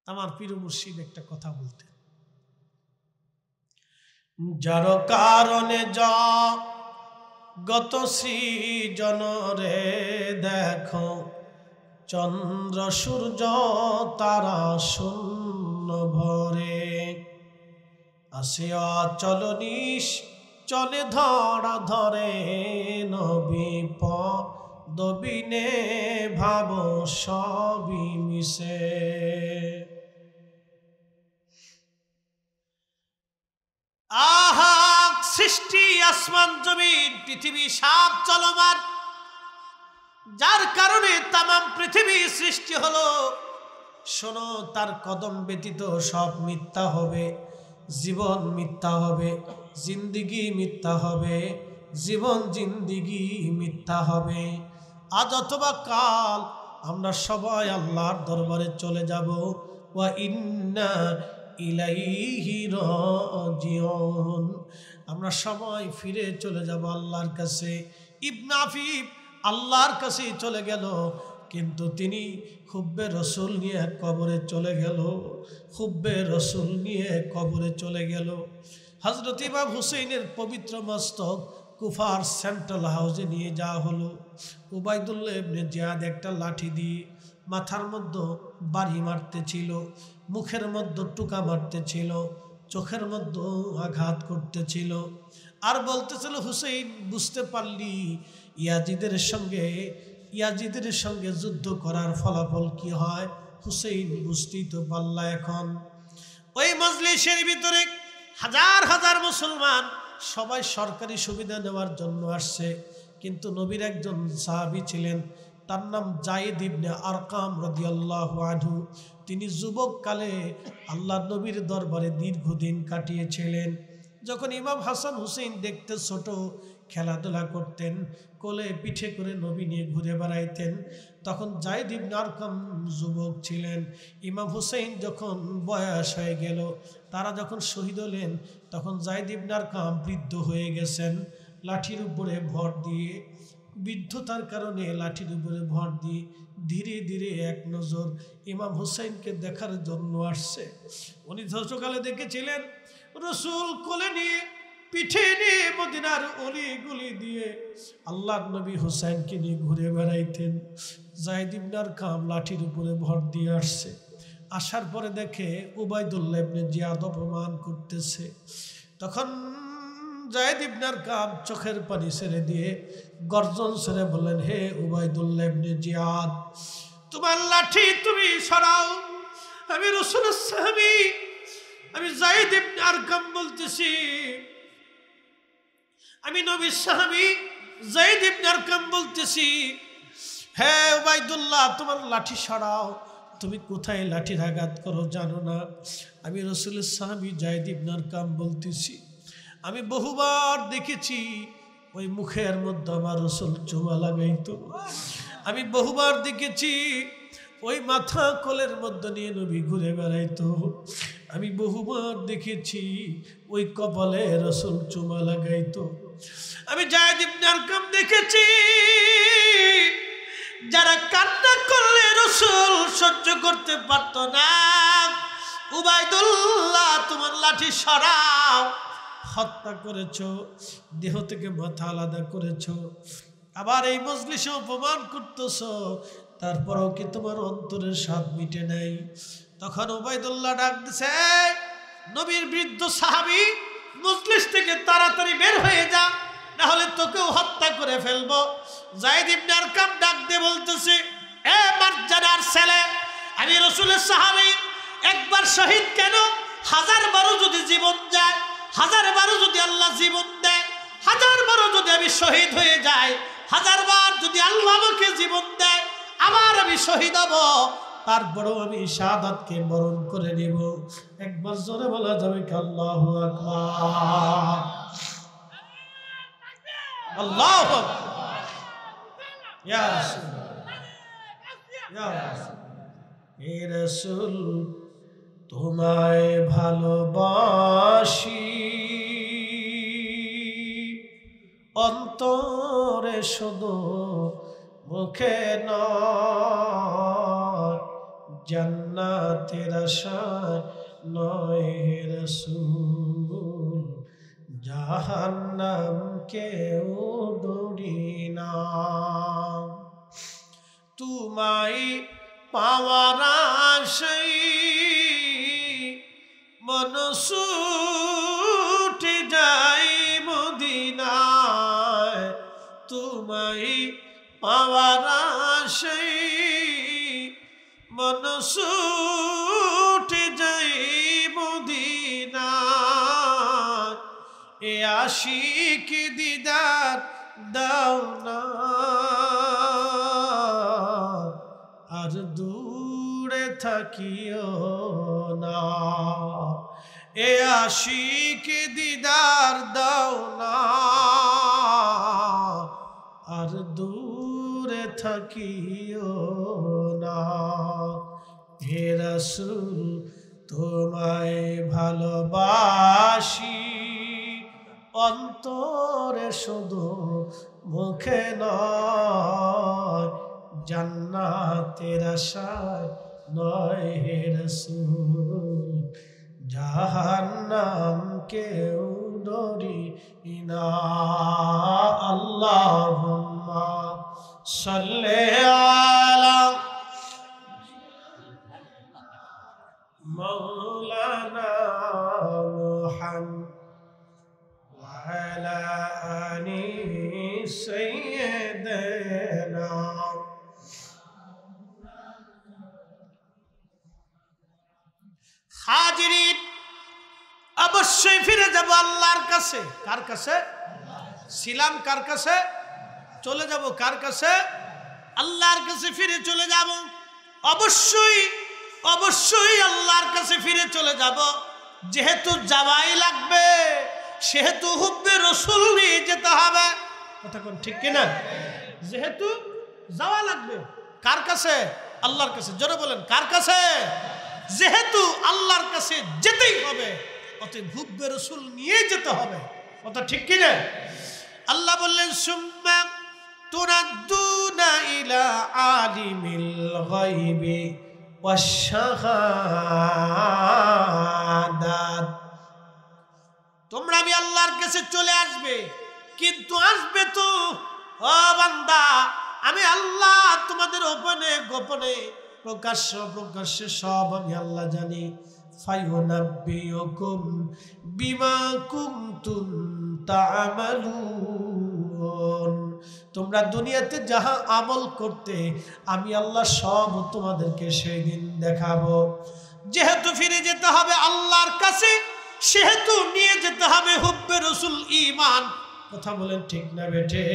আমার পীর মুর্শিদ একটা কথা বলতেন, যার কারণে জগত সৃজন রে দেখো, চন্দ্র সূর্য তারা শূন্য ভরে, আসে অচল নিশ চলে ধরা ধরে, নবী পদবিনে ভাব সবই মিশে। আহা, সৃষ্টি আসমান জমিন পৃথিবী সব চলমান, যার কারণে তামাম পৃথিবী সৃষ্টি হলো। শোনো, তার কদম ব্যতীত সব মিথ্যা হবে, জীবন মিথ্যা হবে, জিন্দিগি মিথ্যা হবে, জীবন জিন্দিগি মিথ্যা হবে। আজ অথবা কাল আমরা সবাই আল্লাহর দরবারে চলে যাব। ওয়া ইন্না ইলাইহি রাজিউন, আমরা সবাই ফিরে চলে যাব আল্লাহর কাছে। ইবনে আফিফ আল্লাহর কাছে চলে গেল, কিন্তু তিনি হুব্বে রসুল নিয়ে কবরে চলে গেল, হুব্বে রসুল নিয়ে কবরে চলে গেল। হযরত ইমাম হুসাইনের পবিত্র মস্তক কুফার সেন্ট্রাল হাউসে নিয়ে যাওয়া হলো। উবাইদুল্লাহ ইবনে জিয়াদ একটা লাঠি দিয়ে মাথার মধ্যে বাড়ি মারতেছিল, মুখের মধ্যে টুকা মারতেছিল, চোখের মধ্যে আঘাত করতেছিল, আর বলতেছিল, হুসাইন বুঝতে পারলি ইয়াজিদের সঙ্গে যুদ্ধ করার ফলাফল কি হয়? হুসাইন বুঝতেই তো পারলা। এখন ওই মজলিসের ভিতরে হাজার হাজার মুসলমান সবাই সরকারি সুবিধা নেওয়ার জন্য আসছে, কিন্তু নবীর একজন সাহাবী ছিলেন, তার নাম জায়েদ ইবনে আরকাম রাদিয়াল্লাহু আনহু। তিনি যুবক কালে আল্লাহর নবীর দরবারে দীর্ঘদিন কাটিয়েছিলেন। যখন ইমাম হাসান হুসেইন দেখতে ছোট, খেলাধুলা করতেন, কোলে পিঠে করে নবী নিয়ে ঘুরে বেড়াইতেন, তখন জায়েদ ইবনে আরকাম যুবক ছিলেন। ইমাম হুসেইন যখন বয়স হয়ে গেল, তারা যখন শহীদ হলেন, তখন জায়েদ ইবনে আরকাম বৃদ্ধ হয়ে গেছেন। লাঠির উপরে ভর দিয়ে, বৃদ্ধতার কারণে লাঠির উপরে ভর দিয়ে ধীরে ধীরে এক নজর ইমাম হুসাইনকে দেখার জন্য আসছে। উনি ছোটকালে দেখেছিলেন রসুল কোলে নিয়ে পিঠে নিয়ে মদিনার অলিগুলি দিয়ে আল্লাহর নবী হুসাইনকে নিয়ে ঘুরে বেড়াইতেন। জায়েদ ইবনে আরকাম লাঠির উপরে ভর দিয়ে আসছে। আসার পরে দেখে উবাইদুল্লাহ ইবনে জিয়াদ অপমান করতেছে। তখন জায়েদ ইবনে আরকাম চোখের পানি ছেড়ে দিয়ে গর্জন ছেড়ে বললেন, হে উবাইদুল্লাহ ইবনে জিয়াদ, তোমার লাঠি তুমি সরাও, আমি রাসূলের সাহাবী, আমি জায়েদ ইবনে আরকাম বলতেছি, আমি নবীর সাহাবী জায়েদ ইবনে আরকাম বলতেছি, হে উবাইদুল্লাহ তোমার লাঠি সরাও, তুমি কোথায় লাঠির আঘাত করো জানো না? আমি রাসূলের সাহাবী জায়েদ ইবনে আরকাম বলতেছি, আমি বহুবার দেখেছি ওই মুখের মধ্যে আমার রাসূল চুমা লাগাইতো, আমি বহুবার দেখেছি ওই মাথা কোলের মধ্যে নিয়ে নবী ঘুরে বেড়াইতো, আমি বহুবার দেখেছি ওই কপালে রাসূল চুমা লাগাইতো। আমি জায়েদ ইবনে আরকাম দেখেছি যারা কান্না করলে রাসূল সহ্য করতে পারত না। উবাইদুল্লাহ তোমার লাঠি সরাও, হত্যা করেছো, দেহ থেকে মাথা আলাদা করেছো, আবার এই মজলিসে অপমান করতেছো, তারপরেও কি তোমার অন্তরের স্বাদ মিটে নাই? তখন উবাইদুল্লাহ ডাক দিছে, নবীর বৃদ্ধ সাহাবী, মজলিস থেকে তাড়াতাড়ি বের হয়ে যা, না হলে তোকেও হত্যা করে ফেলবো। জায়েদ ইবনে আরকাম ডাক দিয়ে বলতেছে, এ মারজানার ছেলে, আমি রাসূলের সাহাবী, একবার শহীদ কেন, 1000 বারও যদি জীবন যায়, 1000 বারও যদি আল্লাহ জীবন দেয়, 1000 বারও যদি আমি শহীদ হয়ে যাই, 1000 বার যদি আল্লাহ আমাকে জীবন দেয়, আবার আমি শহীদ হব, তারপরেও আমি শাহাদাতকে বরণ করে নেব। একবার জোরে বলা যাবে কি আল্লাহু আকবার? আল্লাহু আকবার। ইয়া রাসূল, ইয়া রাসূল, হে রাসূল তোমায় ভালোবাসি, অন্তরে শুধু মুখে নয়, জান্নাতের আশায় নয় হে রাসূল, জাহান্নাম কেউ ডরি না। তোমায় পাওয়ার আশায় মন ছুটে যায় মদিনায়, তোমায় পাওয়ার আশায় মন ছুটে যায় মদিনায়, এ আশিক দিদার দাও না, আর দূরে থাকিও না, এ আশিক দিদার দাও না, আর দূরে থাকিও না। হে রাসূল তোমায় ভালোবাসি, অন্তরে শুধু মুখে নয়, জান্নাতের আশায় নয় হে রাসূল, জাহান্নাম কেউ ডরি না। আল্লাহুম্মা সাল্লি আলা মাওলানা মুহাম্মদ ওয়া আলা আলি সাইয়্যিদিনা। হাজিরিন, অবশ্যই ফিরে যাব আল্লাহর কাছে। কার কাছে ছিলাম? কার কাছে চলে যাব? কার কাছে? আল্লাহর কাছে ফিরে চলে যাব, অবশ্যই অবশ্যই আল্লাহর কাছে ফিরে চলে যাব। যেহেতু যাওয়াই লাগবে, সেহেতু হুব্বে রসুল নিয়ে যেতে হবে। কথা কোন ঠিক কিনা? যেহেতু যাওয়া লাগবে কার কাছে? আল্লাহর কাছে। জোরে বলেন কার কাছে? যেহেতু আল্লাহর কাছে যেতেই হবে, অতএব হুব্বে রসুল নিয়ে যেতে হবে। কথা ঠিক কিনা? আল্লাহ বললেন সুম্মা তুরাদ্দুনা ইলা আলিমিল গায়বি ওয়াশ শাহাদাত। তোমরা আমি আল্লাহর কাছে চলে আসবে, কিন্তু আসবে তো ও বান্দা, আমি আল্লাহ তোমাদের গোপনে গোপনে প্রকাশ্যে সব আমি আল্লাহ জানি। ফায়ুনাব্বিউকুম বিমা কুনতুম তা'মালুন। তোমরা দুনিয়াতে যাহা আমল করতে আমি আল্লাহ সব তোমাদেরকে সেই দিন দেখাবো। যেহেতু ফিরে যেতে হবে আল্লাহর কাছে, সেহেতু নিয়ে যেতে হবে হুব্বে রসুল ঈমান। কথা বলেন ঠিক না বেঠে?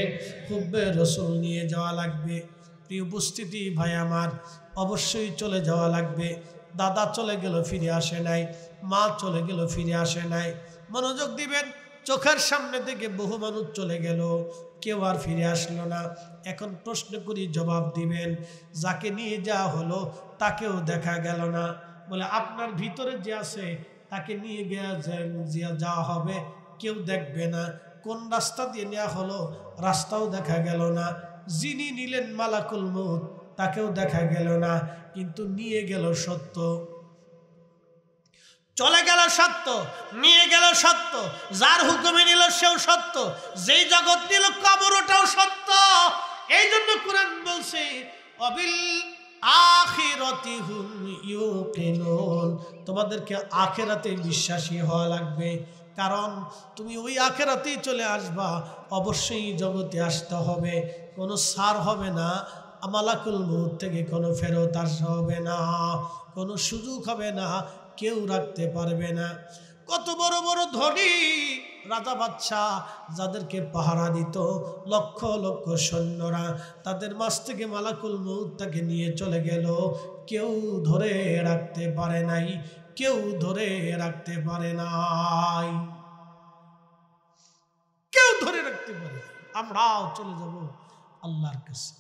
হুব্বে রসুল নিয়ে যাওয়া লাগবে। প্রিয় উপস্থিতি ভাই আমার, অবশ্যই চলে যাওয়া লাগবে। দাদা চলে গেল ফিরে আসে নাই, মা চলে গেল ফিরে আসে নাই। মনোযোগ দিবেন, চোখের সামনে থেকে বহু মানুষ চলে গেল, কেউ আর ফিরে আসলো না। এখন প্রশ্ন করি, জবাব দিবেন। যাকে নিয়ে যাওয়া হলো তাকেও দেখা গেল না। বলে আপনার ভিতরে যে আছে তাকে নিয়ে যাওয়া হবে, কেউ দেখবে না। কোন রাস্তা দিয়ে নেওয়া হলো রাস্তাও দেখা গেল না। যিনি নিলেন মালাকুল মউত তাকেও দেখা গেল না, কিন্তু নিয়ে গেল সত্য। চলে গেল সত্য, নিয়ে গেল সত্য। যার হুকুমে নিল সেও সত্য, যেই জগৎ নিল কবর ওটাও সত্য। এই জন্য কোরআন বলছে অবিল আখিরাতি হুম ইউকিনুন। তোমাদেরকে আখিরাতে বিশ্বাসী হওয়া লাগবে, কারণ তুমি ওই আখিরাতেই চলে আসবা। অবশ্যই জগতে আসতে হবে, কোনো সার হবে না। মালাকুল মউত থেকে কোনো ফেরত আসা হবে না, কোনো সুযোগ হবে না, কেউ রাখতে পারবে না। কত বড় বড় ধনী রাজা বাদশাহ যাদেরকে পাহারা দিত লক্ষ লক্ষ সৈন্যরা, তাদের মাঝ থেকে মালাকুল মউত তাকে নিয়ে চলে গেল, কেউ ধরে রাখতে পারে নাই, কেউ ধরে রাখতে পারে নাই, কেউ ধরে রাখতে পারে। আমরাও চলে যাব আল্লাহর কাছে।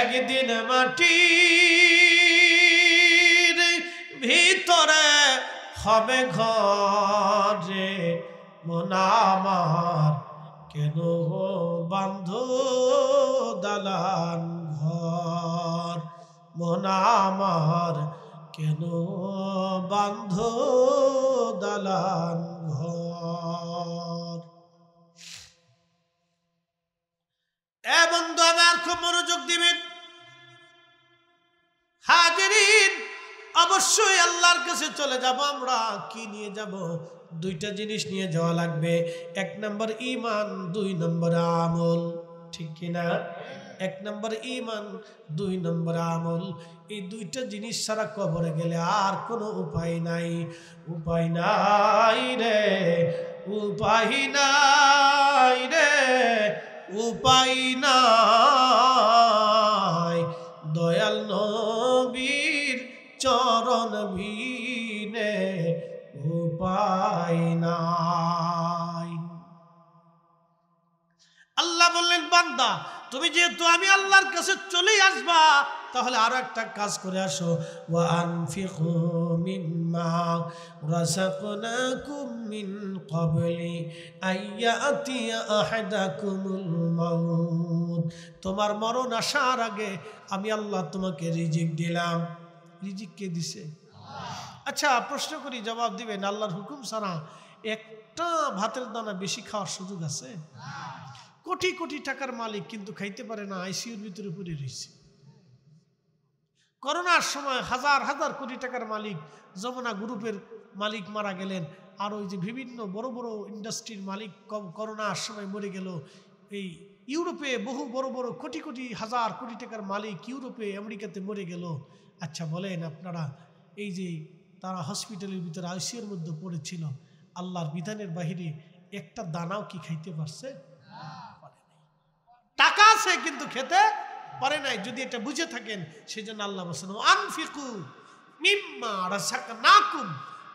একদিন মাটির ভিতরে হবে ঘরে, মন আমার কেন বান্ধ দালান ঘর, মন আমার কেন বান্ধ দালান ঘর। এ বন্ধু আমার, খুব মনোযোগ দিবেন। হাজিরিন, অবশ্যই আল্লাহর কাছে চলে যাব আমরা। কি নিয়ে যাব? দুইটা জিনিস নিয়ে যাওয়া লাগবে। এক নম্বর ঈমান, দুই নম্বর আমল। ঠিক কিনা? এক নম্বর ঈমান, দুই নম্বর আমল। এই দুইটা জিনিস ছাড়া কবরে গেলে আর কোনো উপায় নাই। উপায় নাই রে, উপায় নাই রে, উপায় নাই। দয়াল নবীর চরণ বিনে উপায় নাই। আল্লাহ বললেন বান্দা, তুমি যেহেতু আমি আল্লাহর কাছে চলেই আসবা, তাহলে আরো একটা কাজ করে আসো। ওয়া আনফিকু মিম্মা রাযাকনাকুম মিন ক্বাবলি আইয়াতিয়া আহাদাকুমুল মাউত। তোমার মরণ আসার আগে আমি আল্লাহ তোমাকে রিজিক দিলাম। রিজিক কে দিছে? আচ্ছা প্রশ্ন করি, জবাব দিবেন। আল্লাহর হুকুম ছাড়া একটা ভাতের দানা বেশি খাওয়ার সুযোগ আছে? কোটি কোটি টাকার মালিক কিন্তু খাইতে পারে না, আইসিইউর ভিতরে পড়ে রয়েছে। করোনার সময় হাজার হাজার কোটি টাকার মালিক, যমুনা গ্রুপের মালিক মারা গেলেন, আর ওই যে বিভিন্ন বড় বড় ইন্ডাস্ট্রির মালিক করোনার সময় মরে গেল। এই ইউরোপে বহু বড় বড় কোটি কোটি হাজার কোটি টাকার মালিক ইউরোপে আমেরিকাতে মরে গেল। আচ্ছা বলেন আপনারা, এই যে তারা হসপিটালের ভিতরে আইসিইউর মধ্যে পড়েছিল, আল্লাহর বিধানের বাহিরে একটা দানাও কি খাইতে পারছে? টাকা আছে কিন্তু খেতে পরে নাই, যদি এটা বুঝে থাকেন সেজন্য আল্লাহ বলেছেন আনফিকু মিম্মা রাযাকনাকুম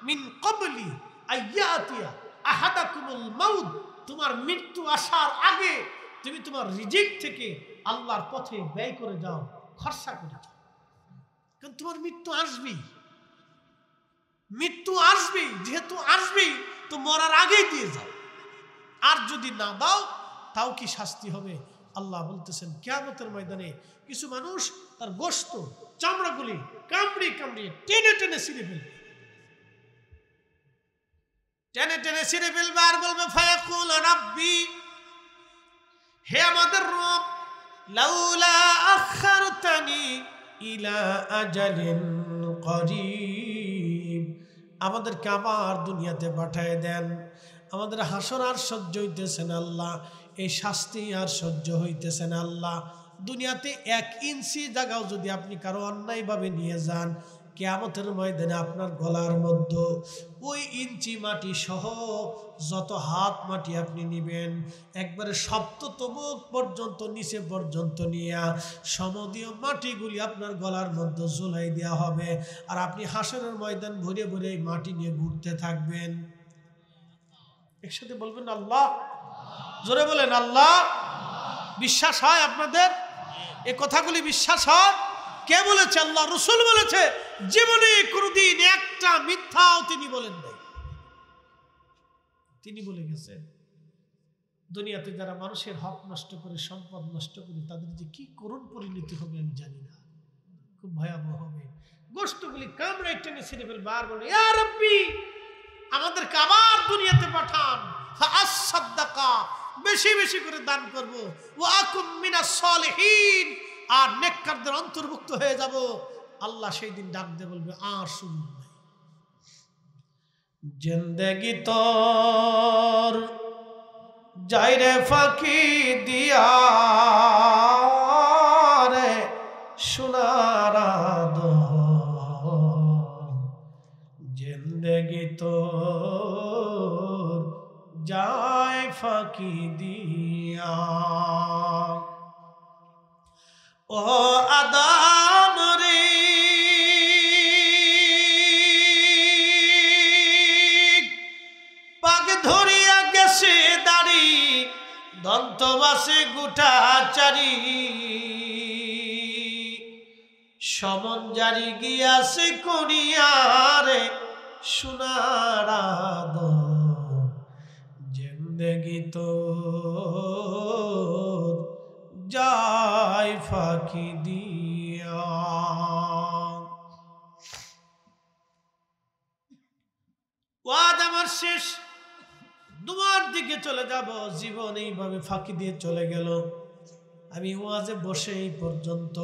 মিন ক্বাবলি আইয়াতিয়া আহাদাকুমুল মাউত। তোমার মৃত্যু আসার আগে তুমি তোমার রিজিক থেকে আল্লাহর পথে ব্যয় করে যাও, খরচা করে যাও, কারণ তোমার মৃত্যু আসবেই, মৃত্যু আসবেই, যেহেতু আসবেই তো মরার আগেই দিয়ে যাও। আর যদি না দাও তাও কি শাস্তি হবে? আল্লাহ বলতেছেন কিয়ামতের ময়দানে কিছু মানুষ তার গোশত চামড়াগুলি কামড়িয়ে কামড়িয়ে টেনে টেনে ছিঁড়ে ফেলবে, টেনে টেনে ছিঁড়ে ফেলবে আর বলবে ফায়াকুল রাব্বি, হে আমাদের রব, লাউলা আখারতানি ইলা আজালিন করিব, আমাদেরকে আবার দুনিয়াতে পাঠায় দেন, আমাদের হাসর আর সহ্য হইতেছে না আল্লাহ, এই শাস্তি আর সহ্য হইতেছে না আল্লাহ। দুনিয়াতে 1 ইঞ্চি জায়গাও যদি আপনি কারো অন্যায়ভাবে নিয়ে যান, কিয়ামতের ময়দানে আপনার গলার মধ্যে ওই ইঞ্চি মাটি সহ যত হাত মাটি আপনি নেবেন, একবারে সপ্ততম পর্যন্ত নিচে পর্যন্ত নিয়ে সমদীয় মাটিগুলি আপনার গলার মধ্যে ঝুলাই দেওয়া হবে, আর আপনি হাসরের ময়দান ভরে ভরে এই মাটি নিয়ে ঘুরতে থাকবেন। একসাথে বলবেন আল্লাহ, জোরে বলেন আল্লাহ। বিশ্বাস হয় আপনাদের? এই কথাগুলি বিশ্বাস হয়? কে বলেছে? আল্লাহ রাসূল বলেছে। জীবনে কোনদিন একটা মিথ্যাও তিনি বলেন নাই। তিনি বলে গেছেন দুনিয়াতে যারা মানুষের হক নষ্ট করে, সম্পদ নষ্ট করে, তাদের যে কি করুণ পরিণতি হবে আমি জানি না, খুব ভয়াবহ হবে। গোশতগুলি কামড়ায় টেনে ছিঁড়ে ফেলবে আর বলে ইয়া রাব্বি, আমাদেরকে আবার দুনিয়াতে পাঠান, ফাআসসাদদাকা, বেশি বেশি করে দান করব, ওয়া আকুম মিনাস সালিহিন, আর নেককারদের অন্তর্ভুক্ত হয়ে যাব। আল্লাহ সেই দিন ডাক দিয়ে বলবে আর শুনুন না, জিন্দেগি তোর যাইরে ফাঁকি দিয়া রে সোনার জিন্দেগি তোর যায় ফাঁকি দিয়া। ও আদম রে, পাগ ধরিয়া গেছে দাড়ি, দন্তবাসে গোটাচারি, সমন জারি গিয়াছে করিয়ারে সোনার জিন্দেগি তোর যায় ফাঁকি দিয়া। ওয়াজ আমার শেষ, দুয়ার দিকে চলে যাব, জীবন এইভাবে ফাঁকি দিয়ে চলে গেল। আমি ওয়াজে বসে এই পর্যন্ত